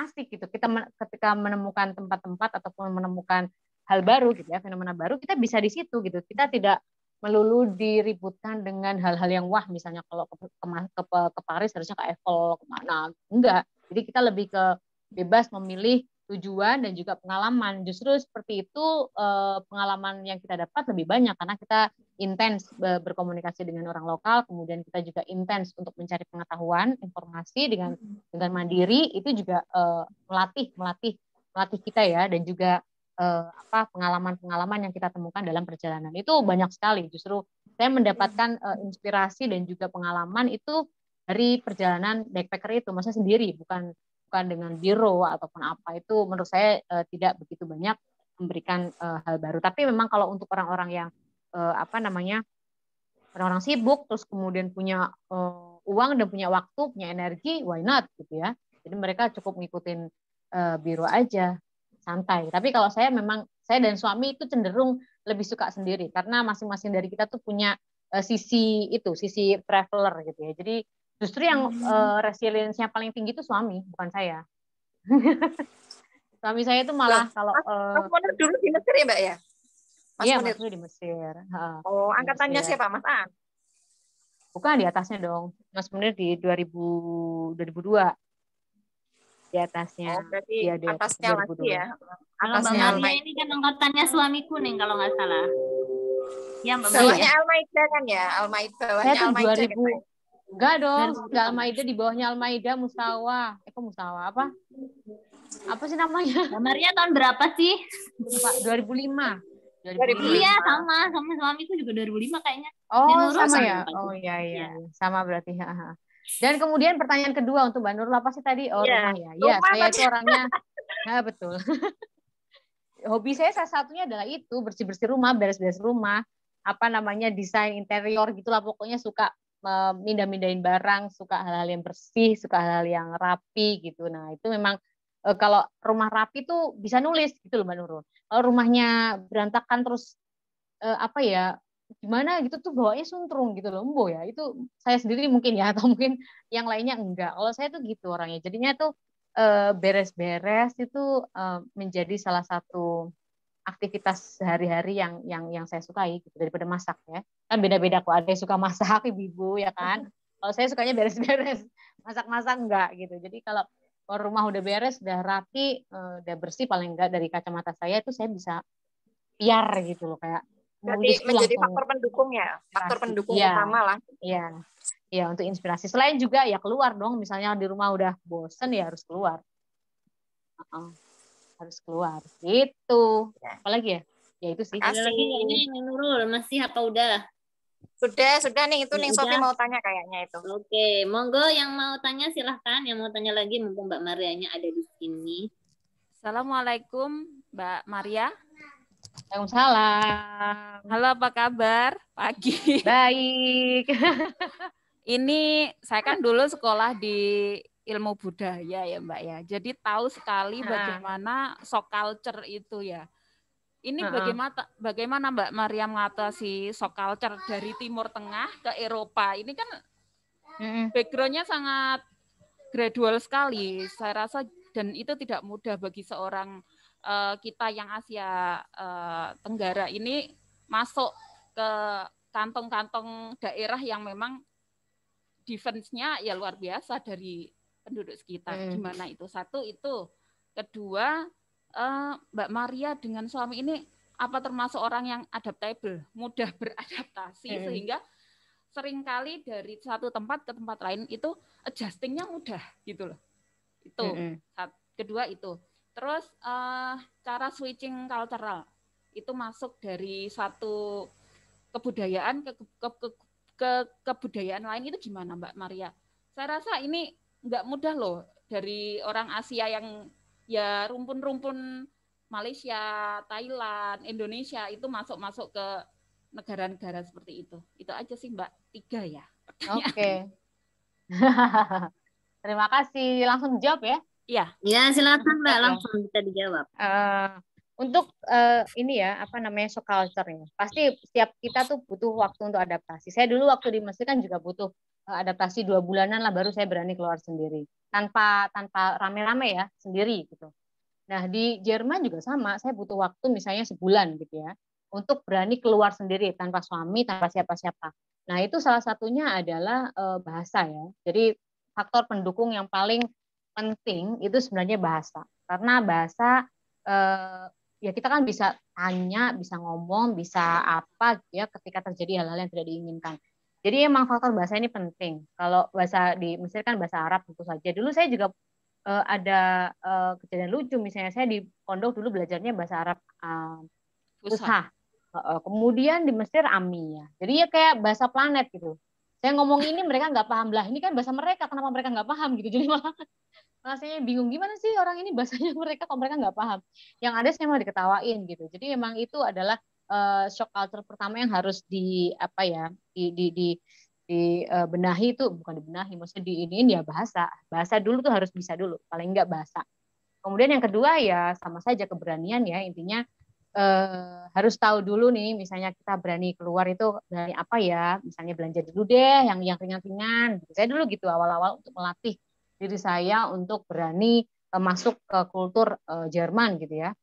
asik gitu. Kita ketika menemukan tempat-tempat ataupun menemukan hal baru gitu ya, fenomena baru, kita bisa di situ gitu. Kita tidak melulu diributkan dengan hal-hal yang wah, misalnya kalau ke Paris harusnya ke Eiffel kemana, enggak. Jadi kita lebih ke bebas memilih tujuan dan juga pengalaman. Justru seperti itu pengalaman yang kita dapat lebih banyak karena kita intens berkomunikasi dengan orang lokal, kemudian kita juga intens untuk mencari pengetahuan, informasi dengan mandiri, itu juga melatih kita ya, dan juga pengalaman-pengalaman yang kita temukan dalam perjalanan itu banyak sekali. Justru saya mendapatkan inspirasi dan juga pengalaman itu dari perjalanan backpacker itu, maksudnya sendiri, bukan dengan biro ataupun apa. Itu menurut saya tidak begitu banyak memberikan hal baru. Tapi memang kalau untuk orang-orang yang orang-orang sibuk terus kemudian punya uang dan punya waktu, punya energi, why not gitu ya. Jadi mereka cukup ngikutin biro aja, santai. Tapi kalau saya dan suami itu cenderung lebih suka sendiri karena masing-masing dari kita tuh punya sisi traveler gitu ya. Jadi justru yang resilience-nya paling tinggi itu suami, bukan saya. Suami saya itu malah kalau Mas Munir dulu di Mesir ya, Mbak ya? Iya, Mas Munir di Mesir. Angkatannya Mesir. siapa, Mas An? Bukan, di atasnya dong. Mas Munir di 2002. Di atasnya. Berarti ya, di atasnya lagi ya. Kalau Mbak Maria ini kan angkatannya suamiku nih kalau nggak salah. Ya, Mbak Maria. Bawahnya Al-Maida kan ya? Saya tuh 2000. Enggak dong, enggak Al-Maida, di bawahnya Al-Maida Mustawa. Mustawa apa? Apa sih namanya? Mbak Maria tahun berapa sih? 2005. Iya, sama suamiku juga 2005 kayaknya. Oh, sama ya? Oh iya. Sama berarti. Dan kemudian pertanyaan kedua untuk Mbak Nurul, apa sih tadi? Rumah ya. Iya, saya itu orangnya. Nah, betul. Hobi saya salah satunya adalah itu, bersih-bersih rumah, beres-beres rumah, desain interior gitulah, pokoknya suka mindah-mindahin barang, suka hal-hal yang bersih, suka hal-hal yang rapi gitu. Nah, itu memang kalau rumah rapi tuh bisa nulis gitu loh Mbak Nurul. Kalau rumahnya berantakan terus gimana gitu tuh bawanya suntrung gitu loh, Mbo ya. Itu saya sendiri mungkin ya, atau mungkin yang lainnya enggak. Kalau saya tuh gitu orangnya. Jadinya tuh beres-beres itu menjadi salah satu aktivitas sehari-hari yang saya sukai gitu, daripada masak ya. Kan beda-beda kok, ada yang suka masak, ibu-ibu ya kan. Kalau saya sukanya beres-beres, masak-masak enggak gitu. Jadi kalau rumah udah beres, udah rapi, udah bersih, paling enggak dari kacamata saya itu saya bisa piar gitu loh, kayak berarti menjadi faktor pendukung ya, faktor pendukung utama lah. Iya, untuk inspirasi. Selain juga ya keluar dong, misalnya di rumah udah bosen ya harus keluar. Harus keluar gitu. Apalagi ya? Ya itu sih. Ada lagi ini Nurul, masih apa udah? Sudah nih, itu nih Sofi mau tanya kayaknya itu. Oke, monggo yang mau tanya silahkan, yang mau tanya lagi mumpung Mbak Marianya ada di sini. Assalamualaikum Mbak Maria. Waalaikumsalam. Halo, apa kabar? Pagi. Baik. Ini saya kan dulu sekolah di ilmu budaya ya Mbak ya. Jadi tahu sekali bagaimana shock culture itu ya. Ini bagaimana Mbak Maria mengatasi shock culture dari Timur Tengah ke Eropa? Ini kan background-nya sangat gradual sekali. Saya rasa dan itu tidak mudah bagi seorang kita yang Asia Tenggara ini masuk ke kantong-kantong daerah yang memang defense-nya ya luar biasa dari penduduk sekitar. Gimana itu? Satu itu. Kedua, Mbak Maria dengan suami ini apa termasuk orang yang adaptable, mudah beradaptasi, sehingga seringkali dari satu tempat ke tempat lain itu adjusting-nya mudah gitu loh. Itu kedua itu. Terus cara switching cultural itu masuk dari satu kebudayaan ke kebudayaan lain itu gimana Mbak Maria? Saya rasa ini nggak mudah loh, dari orang Asia yang ya rumpun-rumpun Malaysia, Thailand, Indonesia itu masuk ke negara-negara seperti itu. Itu aja sih Mbak, 3 ya. Oke. Terima kasih. Langsung jawab ya? Iya. Ya, silakan Mbak, langsung bisa dijawab. Untuk ini ya, apa namanya, shock culture ya. Pasti setiap kita tuh butuh waktu untuk adaptasi. Saya dulu waktu di Mesir kan juga butuh adaptasi 2 bulanan lah baru saya berani keluar sendiri. Tanpa rame-rame ya, sendiri gitu. Nah, di Jerman juga sama, saya butuh waktu misalnya sebulan gitu ya, untuk berani keluar sendiri tanpa suami, tanpa siapa-siapa. Nah, itu salah satunya adalah bahasa ya. Jadi faktor pendukung yang paling penting itu sebenarnya bahasa. Karena bahasa ya kita kan bisa tanya, bisa ngomong, bisa apa gitu ya ketika terjadi hal-hal yang tidak diinginkan. Jadi emang faktor bahasa ini penting. Kalau bahasa di Mesir kan bahasa Arab tentu saja. Dulu saya juga ada kejadian lucu, misalnya saya di pondok dulu belajarnya bahasa Arab Fusha. Kemudian di Mesir Amiyah. Jadi ya kayak bahasa planet gitu. Saya ngomong ini mereka nggak paham lah. Ini kan bahasa mereka, kenapa mereka nggak paham gitu. Jadi malah saya bingung gimana sih orang ini bahasanya mereka kalau mereka nggak paham. Yang ada saya malah diketawain gitu. Jadi memang itu adalah shock culture pertama yang harus benahi, itu bukan dibenahi, maksudnya diiniin ya bahasa dulu tuh harus bisa dulu, paling enggak bahasa. Kemudian yang kedua ya sama saja keberanian ya, intinya harus tahu dulu nih, misalnya kita berani keluar itu berani apa ya, misalnya belanja dulu deh yang ringan-ringan. Saya dulu gitu awal-awal untuk melatih diri saya untuk berani masuk ke kultur Jerman gitu ya,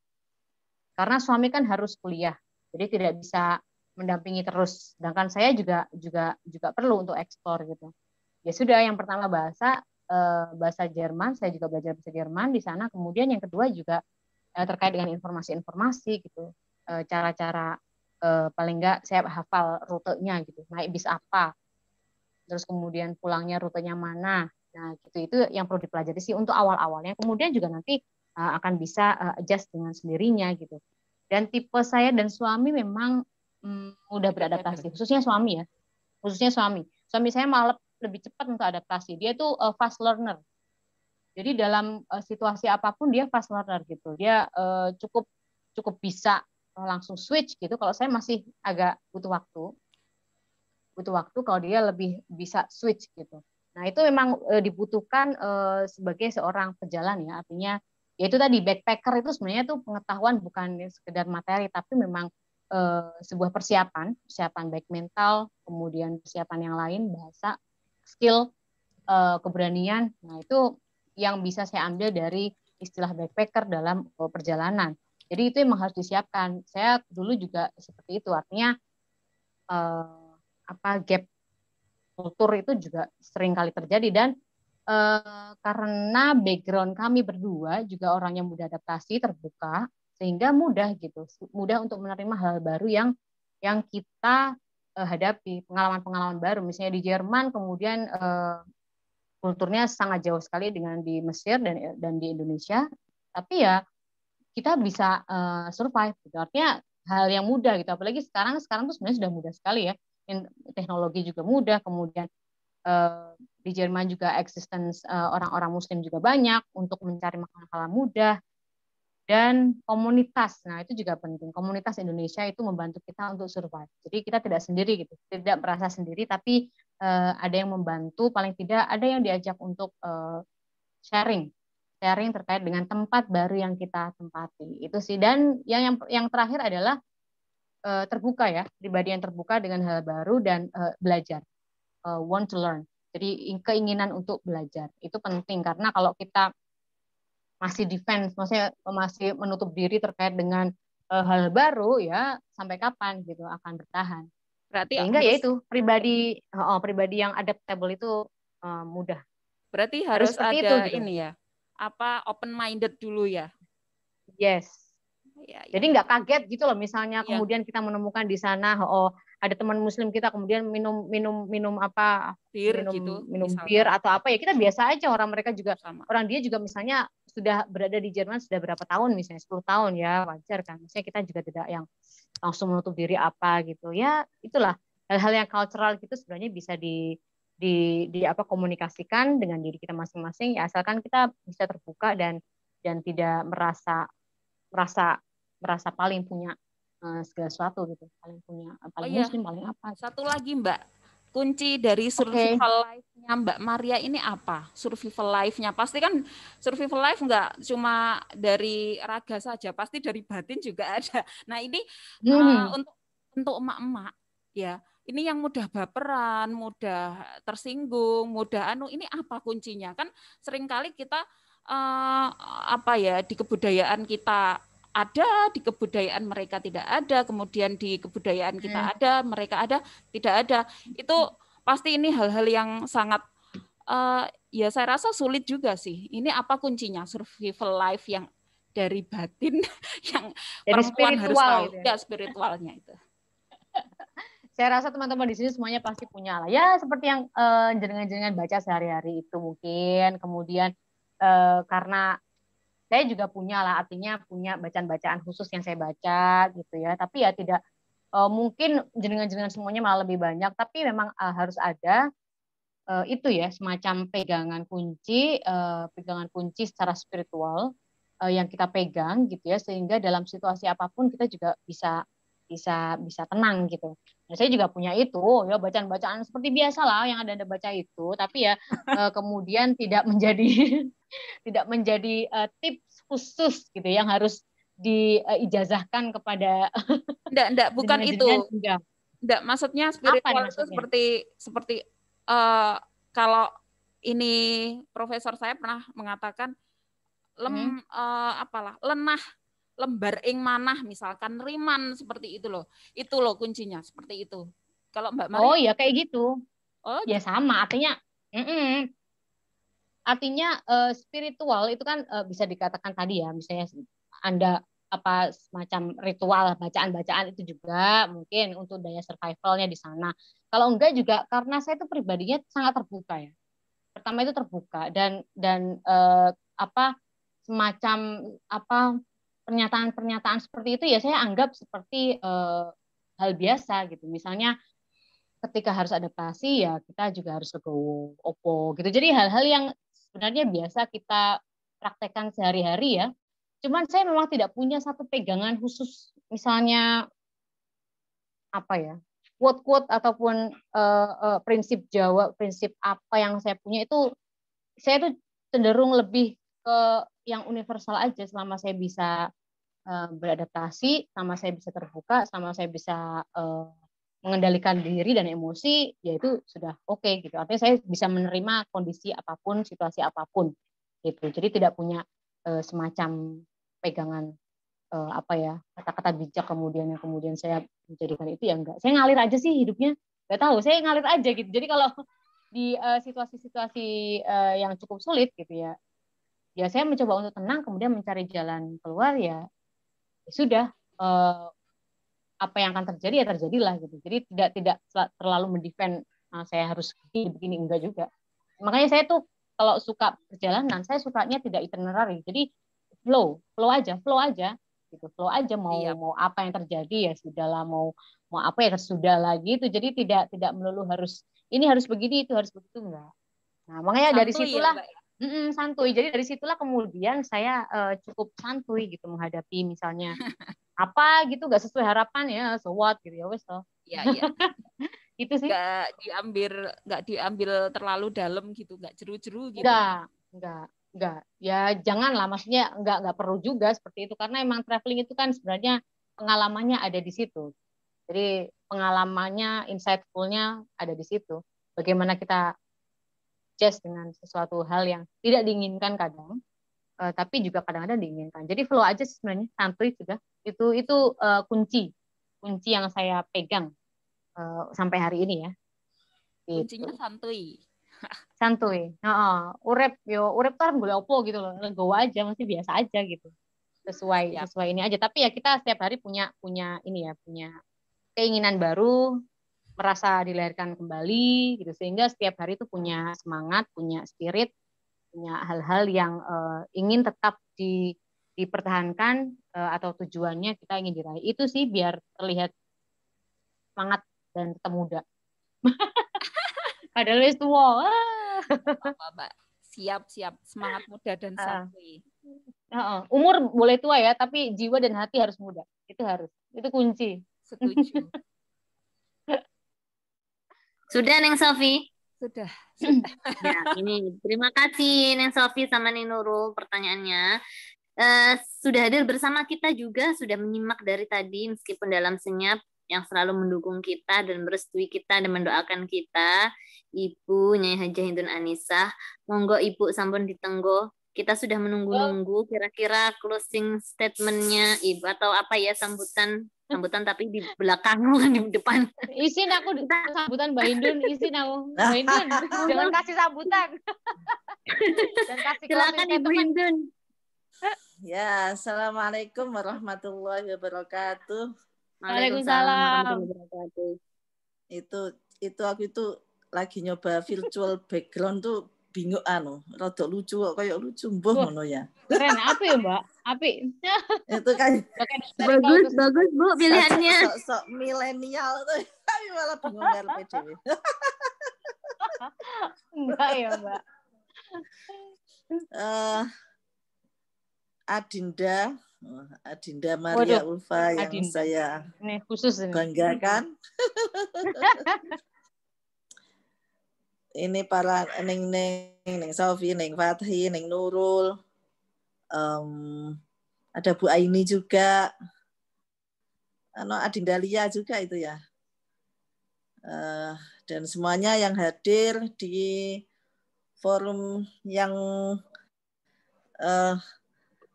karena suami kan harus kuliah, jadi tidak bisa mendampingi terus, sedangkan saya juga perlu untuk ekspor gitu. Ya sudah, yang pertama bahasa Jerman, saya juga belajar bahasa Jerman di sana. Kemudian yang kedua juga terkait dengan informasi-informasi gitu, cara-cara paling enggak saya hafal rutenya gitu, naik bis apa, terus kemudian pulangnya rutenya mana. Nah gitu, itu yang perlu dipelajari sih untuk awal-awalnya. Kemudian juga nanti akan bisa adjust dengan sendirinya gitu. Dan tipe saya dan suami memang mudah beradaptasi, khususnya suami ya, suami saya malah lebih cepat untuk adaptasi. Dia tuh fast learner, jadi dalam situasi apapun dia fast learner gitu, dia cukup bisa langsung switch gitu. Kalau saya masih agak butuh waktu, kalau dia lebih bisa switch gitu. Nah itu memang dibutuhkan sebagai seorang pejalan ya, artinya yaitu tadi backpacker itu sebenarnya tuh pengetahuan bukan sekedar materi, tapi memang sebuah persiapan baik mental, kemudian persiapan yang lain, bahasa, skill, keberanian. Nah itu yang bisa saya ambil dari istilah backpacker dalam perjalanan. Jadi itu memang harus disiapkan. Saya dulu juga seperti itu, artinya gap kultur itu juga sering kali terjadi. Dan karena background kami berdua juga orang yang mudah adaptasi, terbuka, sehingga mudah untuk menerima hal baru yang kita hadapi, pengalaman-pengalaman baru. Misalnya di Jerman, kemudian kulturnya sangat jauh sekali dengan di Mesir dan di Indonesia, tapi ya kita bisa survive gitu. Artinya hal yang mudah gitu, apalagi sekarang tuh sebenarnya sudah mudah sekali ya, teknologi juga mudah, kemudian di Jerman juga existence orang-orang Muslim juga banyak untuk mencari makanan mudah. Dan komunitas, nah itu juga penting. Komunitas Indonesia itu membantu kita untuk survive. Jadi kita tidak sendiri gitu, tidak merasa sendiri, tapi ada yang membantu, paling tidak ada yang diajak untuk sharing terkait dengan tempat baru yang kita tempati. Itu sih. Dan yang terakhir adalah terbuka ya, pribadi yang terbuka dengan hal baru dan belajar, want to learn. Jadi keinginan untuk belajar itu penting, karena kalau kita masih defense, maksudnya masih menutup diri terkait dengan hal baru ya, sampai kapan gitu akan bertahan. Berarti sehingga ya itu pribadi yang adaptable itu mudah. Berarti harus ada itu, gitu. ini ya, open minded dulu ya. Yes. Ya, Jadi nggak kaget gitu loh, misalnya kemudian kita menemukan di sana, oh ada teman Muslim kita kemudian minum apa, bir gitu, minum bir atau apa, ya kita biasa aja. Orang mereka juga, orang dia juga misalnya sudah berada di Jerman sudah berapa tahun, misalnya 10 tahun ya, wajar kan. Misalnya kita juga tidak yang langsung menutup diri apa gitu ya. Itulah hal-hal yang cultural gitu sebenarnya bisa di apa, komunikasikan dengan diri kita masing-masing ya, asalkan kita bisa terbuka dan tidak merasa paling punya segala sesuatu gitu, paling punya, paling Muslim, paling apa gitu. Satu lagi Mbak, kunci dari survival life-nya Mbak Maria ini apa? Survival life-nya pasti kan survival life nggak cuma dari raga saja, pasti dari batin juga ada. Nah ini untuk emak-emak ya, ini yang mudah baperan, mudah tersinggung, mudah ini apa kuncinya? Kan seringkali kita apa ya, di kebudayaan kita ada, di kebudayaan mereka tidak ada, kemudian di kebudayaan kita ada, mereka ada, tidak ada. Itu pasti ini hal-hal yang sangat ya saya rasa sulit juga sih. Ini apa kuncinya survival life yang dari batin yang dari perempuan harus tahu gitu ya, spiritualnya itu. Saya rasa teman-teman di sini semuanya pasti punya lah. Ya seperti yang jenengan-jenengan baca sehari-hari itu mungkin. Kemudian karena saya juga punya lah, artinya punya bacaan-bacaan khusus yang saya baca gitu ya. Tapi ya tidak mungkin jenengan-jenengan semuanya malah lebih banyak. Tapi memang harus ada itu ya, semacam pegangan kunci secara spiritual yang kita pegang gitu ya, sehingga dalam situasi apapun kita juga bisa tenang gitu. Nah, saya juga punya itu ya, bacaan-bacaan seperti biasa lah yang Anda baca itu, tapi ya kemudian tidak menjadi tips khusus gitu yang harus diijazahkan kepada enggak bukan itu. Enggak, maksudnya spiritual itu seperti kalau ini profesor saya pernah mengatakan lenah lembar ing manah, misalkan riman, seperti itu loh. Itu loh kuncinya, seperti itu. Kalau Mbak Maria? Oh ya kayak gitu. Oh ya sama, artinya spiritual itu kan bisa dikatakan tadi ya, misalnya Anda apa semacam ritual bacaan-bacaan itu juga mungkin untuk daya survivalnya di sana. Kalau enggak juga karena saya itu pribadinya sangat terbuka ya. Pertama itu terbuka dan apa semacam apa pernyataan-pernyataan seperti itu ya saya anggap seperti hal biasa gitu. Misalnya ketika harus adaptasi ya kita juga harus legowo, opo gitu. Jadi hal-hal yang sebenarnya biasa kita praktekkan sehari-hari ya. Cuman saya memang tidak punya satu pegangan khusus, misalnya apa ya, quote-quote ataupun prinsip Jawa, prinsip apa yang saya punya itu, saya tuh cenderung lebih ke yang universal aja. Selama saya bisa beradaptasi, selama saya bisa terbuka, selama saya bisa mengendalikan diri dan emosi, ya itu sudah oke gitu. Artinya saya bisa menerima kondisi apapun, situasi apapun gitu. Jadi tidak punya semacam pegangan apa ya, kata-kata bijak kemudian saya menjadikan itu ya enggak. Saya ngalir aja sih hidupnya. Enggak tahu, saya ngalir aja gitu. Jadi kalau di situasi-situasi yang cukup sulit gitu ya, ya saya mencoba untuk tenang, kemudian mencari jalan keluar ya sudah, apa yang akan terjadi ya terjadilah gitu. Jadi tidak terlalu mendefend saya harus begini enggak juga. Makanya saya tuh kalau suka perjalanan, saya sukanya tidak itinerary. Jadi flow aja gitu. Flow aja mau apa yang terjadi ya sudahlah, mau apa ya sudahlah gitu. Jadi tidak melulu harus ini harus begini, itu harus begitu, enggak. Nah, makanya santuy dari situlah ya, santuy. Jadi dari situlah kemudian saya cukup santuy gitu menghadapi misalnya apa gitu nggak sesuai harapan ya, so what gitu ya wes toh. Iya. Itu sih. Nggak diambil terlalu dalam gitu, nggak jeru-jeru gitu. Enggak. Ya janganlah, maksudnya enggak perlu juga seperti itu, karena emang traveling itu kan sebenarnya pengalamannya ada di situ. Jadi pengalamannya, insightful-nya ada di situ. Bagaimana kita adjust dengan sesuatu hal yang tidak diinginkan kadang, tapi juga kadang-kadang diinginkan. Jadi flow aja sebenarnya, santuy sudah. Itu kunci yang saya pegang sampai hari ini ya. Kuncinya santuy. Santuy. Urep tuh boleh opo gitu loh. Legowo aja, masih biasa aja gitu. sesuai ini aja. Tapi ya kita setiap hari punya ini ya, punya keinginan baru, merasa dilahirkan kembali gitu, sehingga setiap hari itu punya semangat, punya spirit, punya hal-hal yang ingin tetap dipertahankan atau tujuannya kita ingin diraih. Itu sih biar terlihat semangat dan tetap muda. Padahal wis tua. Siap semangat muda dan sakti. Umur boleh tua ya, tapi jiwa dan hati harus muda. Itu kunci. Setuju. Sudah Neng Sofi? Sudah. Ya, ini terima kasih Neng Sofi sama Neng Nurul pertanyaannya. Sudah hadir bersama kita juga, sudah menyimak dari tadi meskipun dalam senyap, yang selalu mendukung kita dan merestui kita dan mendoakan kita, Ibu Nyai Hajah Hindun Anisah. Monggo Ibu sampun ditenggo. Kita sudah menunggu-nunggu kira-kira closing statement-nya Ibu atau apa ya, sambutan tapi di belakang bukan di depan. Isin aku sambutan Mbak Hindun, isin aku. Mbak Hindun, jangan kasih sambutan. Dan kasih silakan Ibu Hindun. Ya, assalamualaikum warahmatullahi wabarakatuh. Waalaikumsalam. Itu aku lagi nyoba virtual background tuh bingung rada lucu kok, kayak lucu mbuh ngono ya. Keren, apik ya, Mbak? Apik. Itu kan bagus Bu pilihannya. Sok milenial tuh. Tapi malah bingung ngarepe dhewe. Enggak ya, Mbak. Adinda Maria Ulfa yang saya ini khusus ini. Banggakan. Ini para Neng Sofi, Neng Fathi, Neng Nurul, ada Bu Aini juga, Adinda Lia juga itu ya, dan semuanya yang hadir di forum yang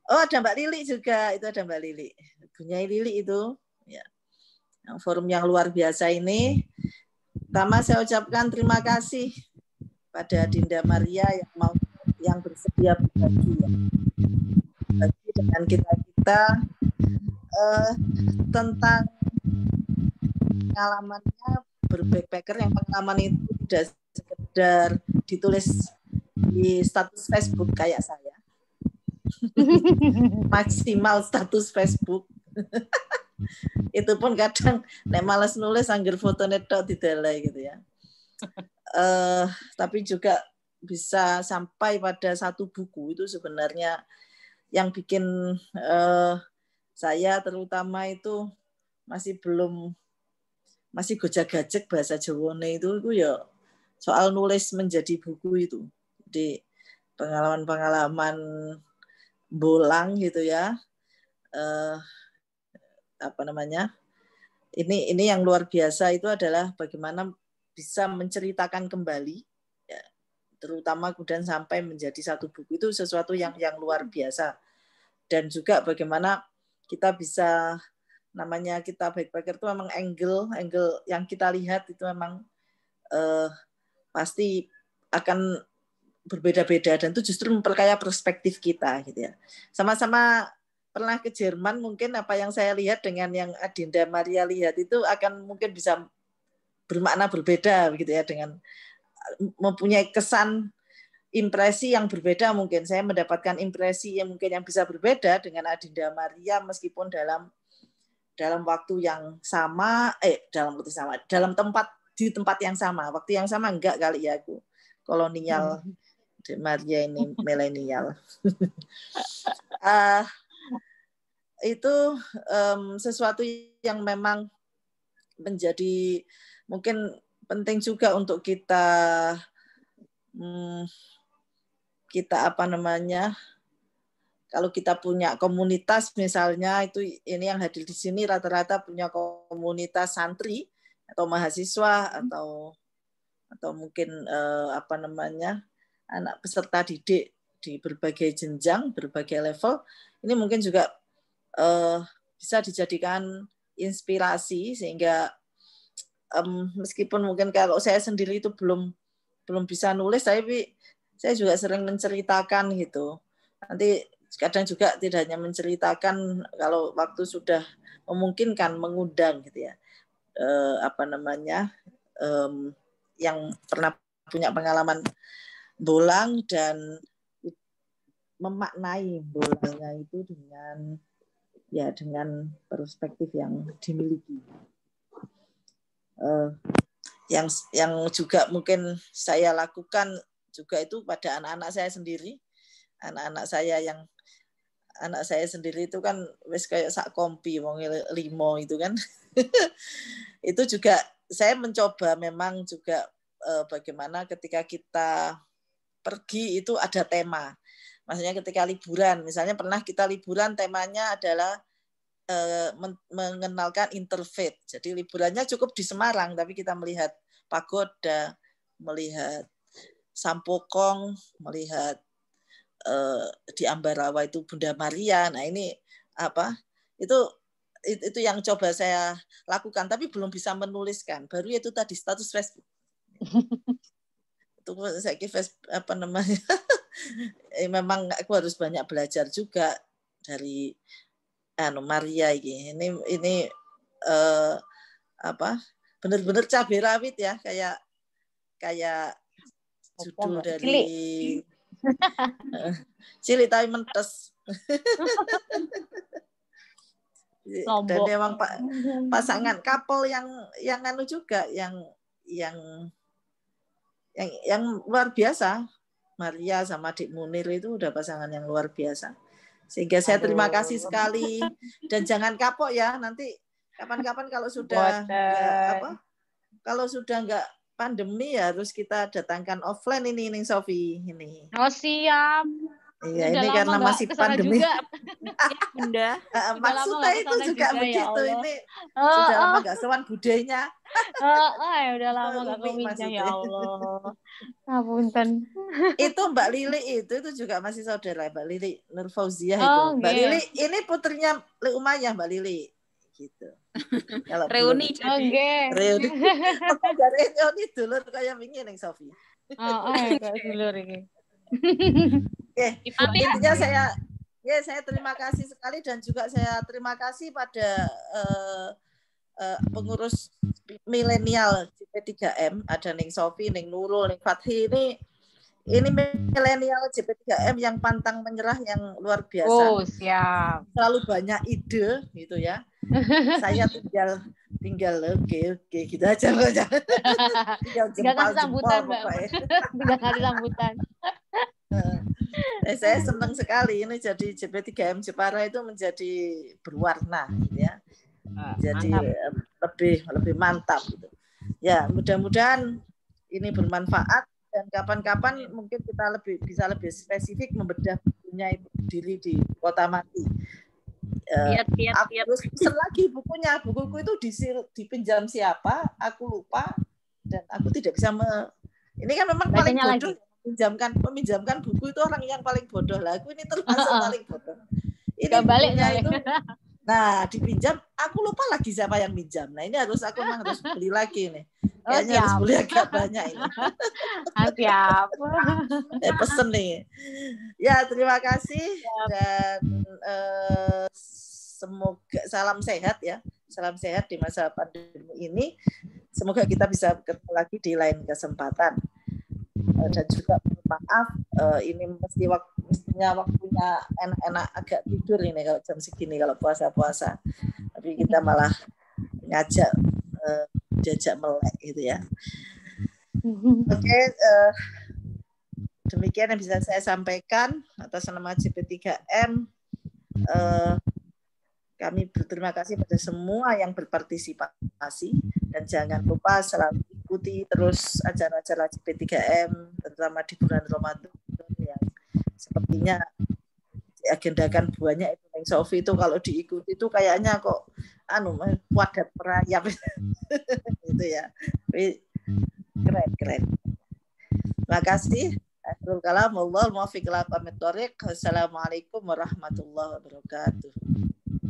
ada Mbak Lili juga, itu ada Mbak Lili, Bu Nyai Lili itu, ya, yang forum yang luar biasa ini. Pertama saya ucapkan terima kasih pada Adinda Maria yang bersedia berbagi dengan kita tentang pengalamannya berbackpacker, yang pengalaman itu tidak sekedar ditulis di status Facebook kayak saya. Maksimal status Facebook. Itu pun kadang nek males nulis angger fotone tok didelay gitu ya. Tapi juga bisa sampai pada satu buku. Itu sebenarnya yang bikin saya terutama itu masih gojak-gajek bahasa Jawane itu ya soal nulis menjadi buku itu. Jadi pengalaman-pengalaman bolang gitu ya. Ini yang luar biasa itu adalah bagaimana bisa menceritakan kembali ya, terutama kemudian sampai menjadi satu buku, itu sesuatu yang luar biasa. Dan juga bagaimana kita bisa, namanya kita backpacker itu memang angle yang kita lihat itu memang pasti akan berbeda-beda, dan itu justru memperkaya perspektif kita gitu ya. Sama-sama pernah ke Jerman, mungkin apa yang saya lihat dengan yang Adinda Maria lihat itu akan mungkin bisa bermakna berbeda begitu ya, dengan mempunyai kesan impresi yang berbeda. Mungkin saya mendapatkan impresi yang mungkin yang bisa berbeda dengan Adinda Maria meskipun dalam waktu yang sama, dalam tempat, di tempat yang sama, waktu yang sama enggak kali ya, aku kolonial, Maria ini milenial. Itu sesuatu yang memang menjadi mungkin penting juga untuk kita kalau kita punya komunitas misalnya, itu ini yang hadir di sini rata-rata punya komunitas santri atau mahasiswa atau mungkin anak peserta didik di berbagai jenjang, berbagai level. Ini mungkin juga bisa dijadikan inspirasi, sehingga meskipun mungkin kalau saya sendiri itu belum bisa nulis, tapi saya juga sering menceritakan gitu. Nanti kadang juga tidak hanya menceritakan, kalau waktu sudah memungkinkan mengundang gitu ya, yang pernah punya pengalaman bolang dan memaknai bolanya itu dengan perspektif yang dimiliki. Yang juga mungkin saya lakukan juga itu pada anak-anak saya sendiri. Anak-anak saya sendiri itu kan wis kayak sak kompi wong 5 itu kan. Itu juga saya mencoba memang juga bagaimana ketika kita pergi itu ada tema. Maksudnya ketika liburan, misalnya pernah kita liburan temanya adalah mengenalkan interfaith. Jadi liburannya cukup di Semarang, tapi kita melihat pagoda, melihat Sampokong, melihat di Ambarawa itu Bunda Maria. Nah ini itu yang coba saya lakukan, tapi belum bisa menuliskan. Baru itu tadi status Facebook. Itu saya memang aku harus banyak belajar juga dari Maria ini. Ini benar-benar cabai rawit ya, kayak judul dari Cilik tapi mentes. Dan memang pasangan couple yang juga yang luar biasa. Maria sama Dik Munir itu udah pasangan yang luar biasa. Sehingga saya terima kasih sekali, dan jangan kapok ya, nanti kapan-kapan kalau sudah nggak pandemi ya harus kita datangkan offline ini Sofi ini. Oh siap. Iya, ini karena masih pandemi. Ya, Bunda. Maksudnya itu juga begitu. Ini sudah lama nggak sowan budenya. Udah lama nggak keminjam ya Allah. Ngapunten. Itu Mbak Lili itu juga masih saudara Mbak Lili Nur Fauziah itu. Mbak Lili ini putrinya Umayyah Mbak Lili. Gitu. Kalau reuni jadi. Reuni. Reuni dulur kayak wingi ning Sofi. Kayak dulur iki. Intinya saya terima kasih sekali, dan juga saya terima kasih pada pengurus milenial JP3M, ada Ning Sofi, Ning Nurul, Ning Fathi, ini milenial JP3M yang pantang menyerah, yang luar biasa. Oh, siap. Selalu banyak ide gitu ya. Saya tinggal oke gitu aja. Tinggal sambutan, Mbak. Tinggal kasih sambutan. Saya senang sekali ini jadi JP3M Jepara itu menjadi berwarna gitu ya. Jadi lebih mantap gitu. Ya, mudah-mudahan ini bermanfaat, dan kapan-kapan mungkin kita bisa lebih spesifik membedah bukunya Ibu Diri di Kota Mati. Terus lagi bukuku itu dipinjam siapa, aku lupa, dan aku tidak bisa ini kan memang paling bodoh. Meminjamkan buku itu orang yang paling bodoh lah. Aku ini termasuk paling bodoh. Ini bukunya itu. Nah, dipinjam, aku lupa lagi siapa yang minjam. Nah, ini aku memang harus beli lagi nih. Kayaknya harus beli agak banyak ini. Siap. Pesen nih. Ya, terima kasih, dan semoga salam sehat ya. Salam sehat di masa pandemi ini. Semoga kita bisa ketemu lagi di lain kesempatan. Dan juga maaf, ini mestinya waktunya enak-enak agak tidur ini kalau jam segini kalau puasa-puasa, tapi kita malah diajak melek gitu ya. Oke, demikian yang bisa saya sampaikan atas nama JP3M. Kami berterima kasih pada semua yang berpartisipasi, dan jangan lupa selalu ikuti terus acara-acara JP3M, terutama di bulan Ramadan yang sepertinya diagendakan banyak itu. Neng Sofi itu kalau diikuti itu kayaknya kok wadat merayap gitu ya. Keren. Terima kasih. Assalamualaikum warahmatullahi wabarakatuh.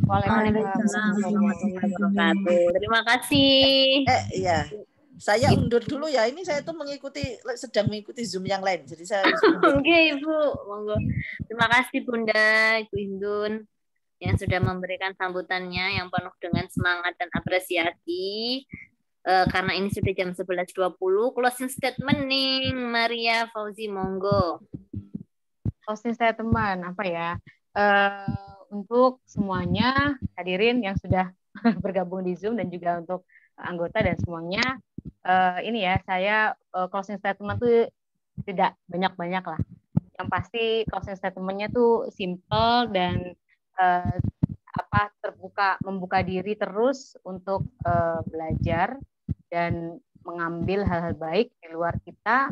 Waalaikumsalam warahmatullahi wabarakatuh. Terima kasih. Iya. Saya undur dulu ya. Ini saya tuh sedang mengikuti Zoom yang lain. Jadi saya harus undur. Oke, Ibu. Monggo. Terima kasih Bunda Ibu Hindun yang sudah memberikan sambutannya yang penuh dengan semangat dan apresiasi. Karena ini sudah jam 11.20, closing statement nih Maria Fauzi, monggo. Closing statement apa ya? Untuk semuanya hadirin yang sudah bergabung di Zoom dan juga untuk anggota dan semuanya, ini ya, saya closing statement tuh tidak banyak-banyak lah. Yang pasti closing statementnya tuh simple dan membuka diri terus untuk belajar dan mengambil hal-hal baik di luar kita,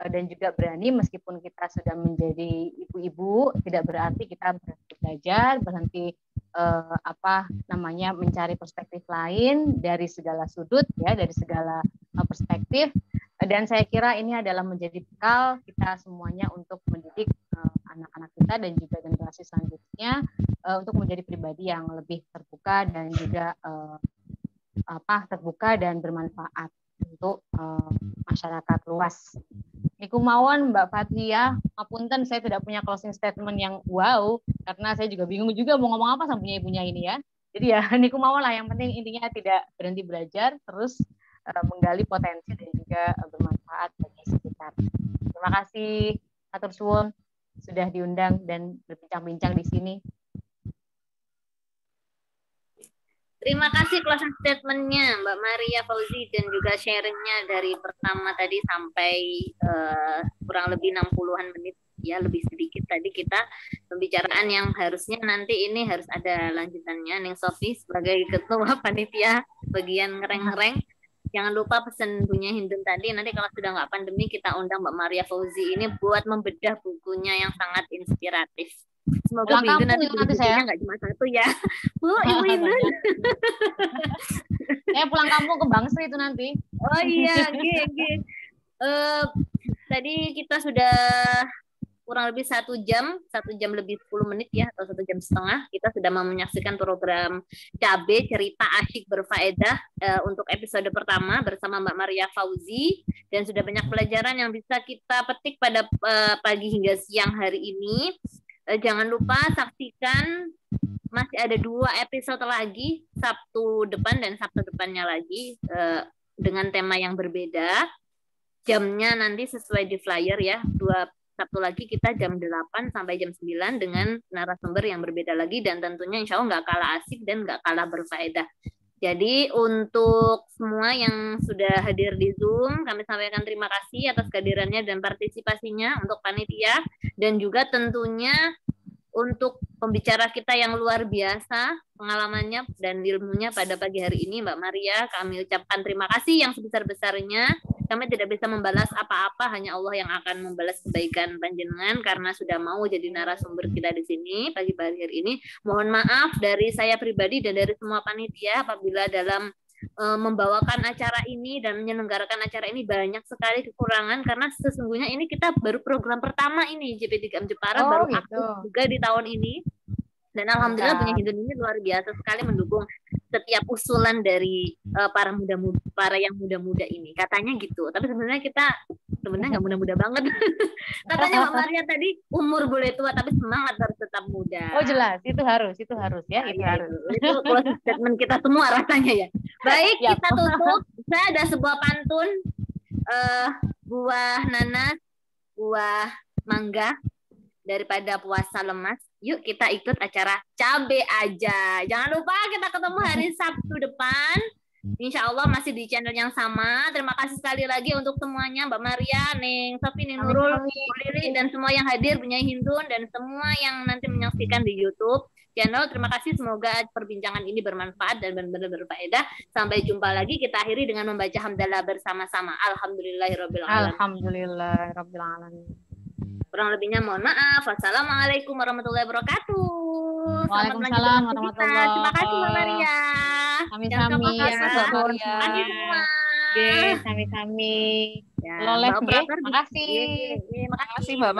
dan juga berani meskipun kita sudah menjadi ibu-ibu, tidak berarti kita berhenti belajar, berhenti mencari perspektif lain dari segala sudut ya, dari segala perspektif. Dan saya kira ini adalah menjadi bekal kita semuanya untuk mendidik anak-anak kita dan juga generasi selanjutnya untuk menjadi pribadi yang lebih terbuka dan juga terbuka dan bermanfaat untuk masyarakat luas. Niku mawon Mbak Fathia, ngapunten saya tidak punya closing statement yang wow, karena saya juga bingung juga mau ngomong apa sama ibunya ini ya. Jadi ya niku mawon lah, yang penting intinya tidak berhenti belajar, terus menggali potensi dan juga bermanfaat bagi sekitar. Terima kasih atur suwun sudah diundang dan berbincang-bincang di sini. Terima kasih closing statement-nya Mbak Maria Fauzi dan juga sharing-nya dari pertama tadi sampai kurang lebih 60-an menit ya, lebih sedikit tadi kita pembicaraan yang harusnya nanti ini harus ada lanjutannya. Ning Sofi sebagai ketua panitia bagian ngereng-ngereng, jangan lupa pesan punya Hindun tadi, nanti kalau sudah nggak pandemi kita undang Mbak Maria Fauzi ini buat membedah bukunya yang sangat inspiratif. Semoga Bu Hindun nanti bukunya nggak cuma satu ya. Bu, Ibu Hindun. Saya pulang kampung ke Bangsri itu nanti. Oh iya, tadi kita sudah kurang lebih 1 jam lebih 10 menit ya, atau 1 jam setengah kita sudah menyaksikan program KB Cerita Asyik Berfaedah untuk episode pertama bersama Mbak Maria Fauzi, dan sudah banyak pelajaran yang bisa kita petik pada pagi hingga siang hari ini. Jangan lupa saksikan, masih ada 2 episode lagi, Sabtu depan dan Sabtu depannya lagi, dengan tema yang berbeda. Jamnya nanti sesuai di flyer ya, 2 Sabtu lagi kita jam 8 sampai jam 9 dengan narasumber yang berbeda lagi, dan tentunya insya Allah nggak kalah asik dan nggak kalah berfaedah. Jadi untuk semua yang sudah hadir di Zoom, kami sampaikan terima kasih atas kehadirannya dan partisipasinya untuk panitia, dan juga tentunya untuk pembicara kita yang luar biasa pengalamannya dan ilmunya pada pagi hari ini, Mbak Maria, kami ucapkan terima kasih yang sebesar-besarnya. Kami tidak bisa membalas apa-apa, hanya Allah yang akan membalas kebaikan panjenengan karena sudah mau jadi narasumber kita di sini pagi hari ini. Mohon maaf dari saya pribadi dan dari semua panitia apabila dalam membawakan acara ini dan menyelenggarakan acara ini banyak sekali kekurangan, karena sesungguhnya ini kita baru program pertama ini, JP3M Jepara baru aktif juga di tahun ini. Dan alhamdulillah punya Hindun ini luar biasa sekali mendukung setiap usulan dari para yang muda-muda ini, katanya gitu. Tapi sebenarnya kita nggak muda-muda banget. Katanya Mbak Maria tadi umur boleh tua tapi semangat harus tetap muda. Oh jelas, itu harus ya, itu harus. Itu closing statement kita semua rasanya ya. Baik, kita tutup. Saya ada sebuah pantun, buah nanas, buah mangga, daripada puasa lemas. Yuk kita ikut acara cabe aja. Jangan lupa kita ketemu hari Sabtu depan. Insya Allah masih di channel yang sama. Terima kasih sekali lagi untuk semuanya, Mbak Maria, Ning Sofi, Ning Nurul, Lili, dan semua yang hadir, Bunyai Hindun, dan semua yang nanti menyaksikan di YouTube channel. Terima kasih, semoga perbincangan ini bermanfaat dan benar-benar berfaedah. Sampai jumpa lagi. Kita akhiri dengan membaca hamdalah bersama-sama. Alhamdulillahirabbil alamin. Alhamdulillahirabbil alamin. Kurang lebihnya mohon maaf. Wassalamualaikum warahmatullahi wabarakatuh. Waalaikumsalam warahmatullahi wabarakatuh. Terima kasih Mbak Maria. Sami-sami ya. Sami semua. Sami-sami. Ya, Loles, makasih. makasih. Makasih Mbak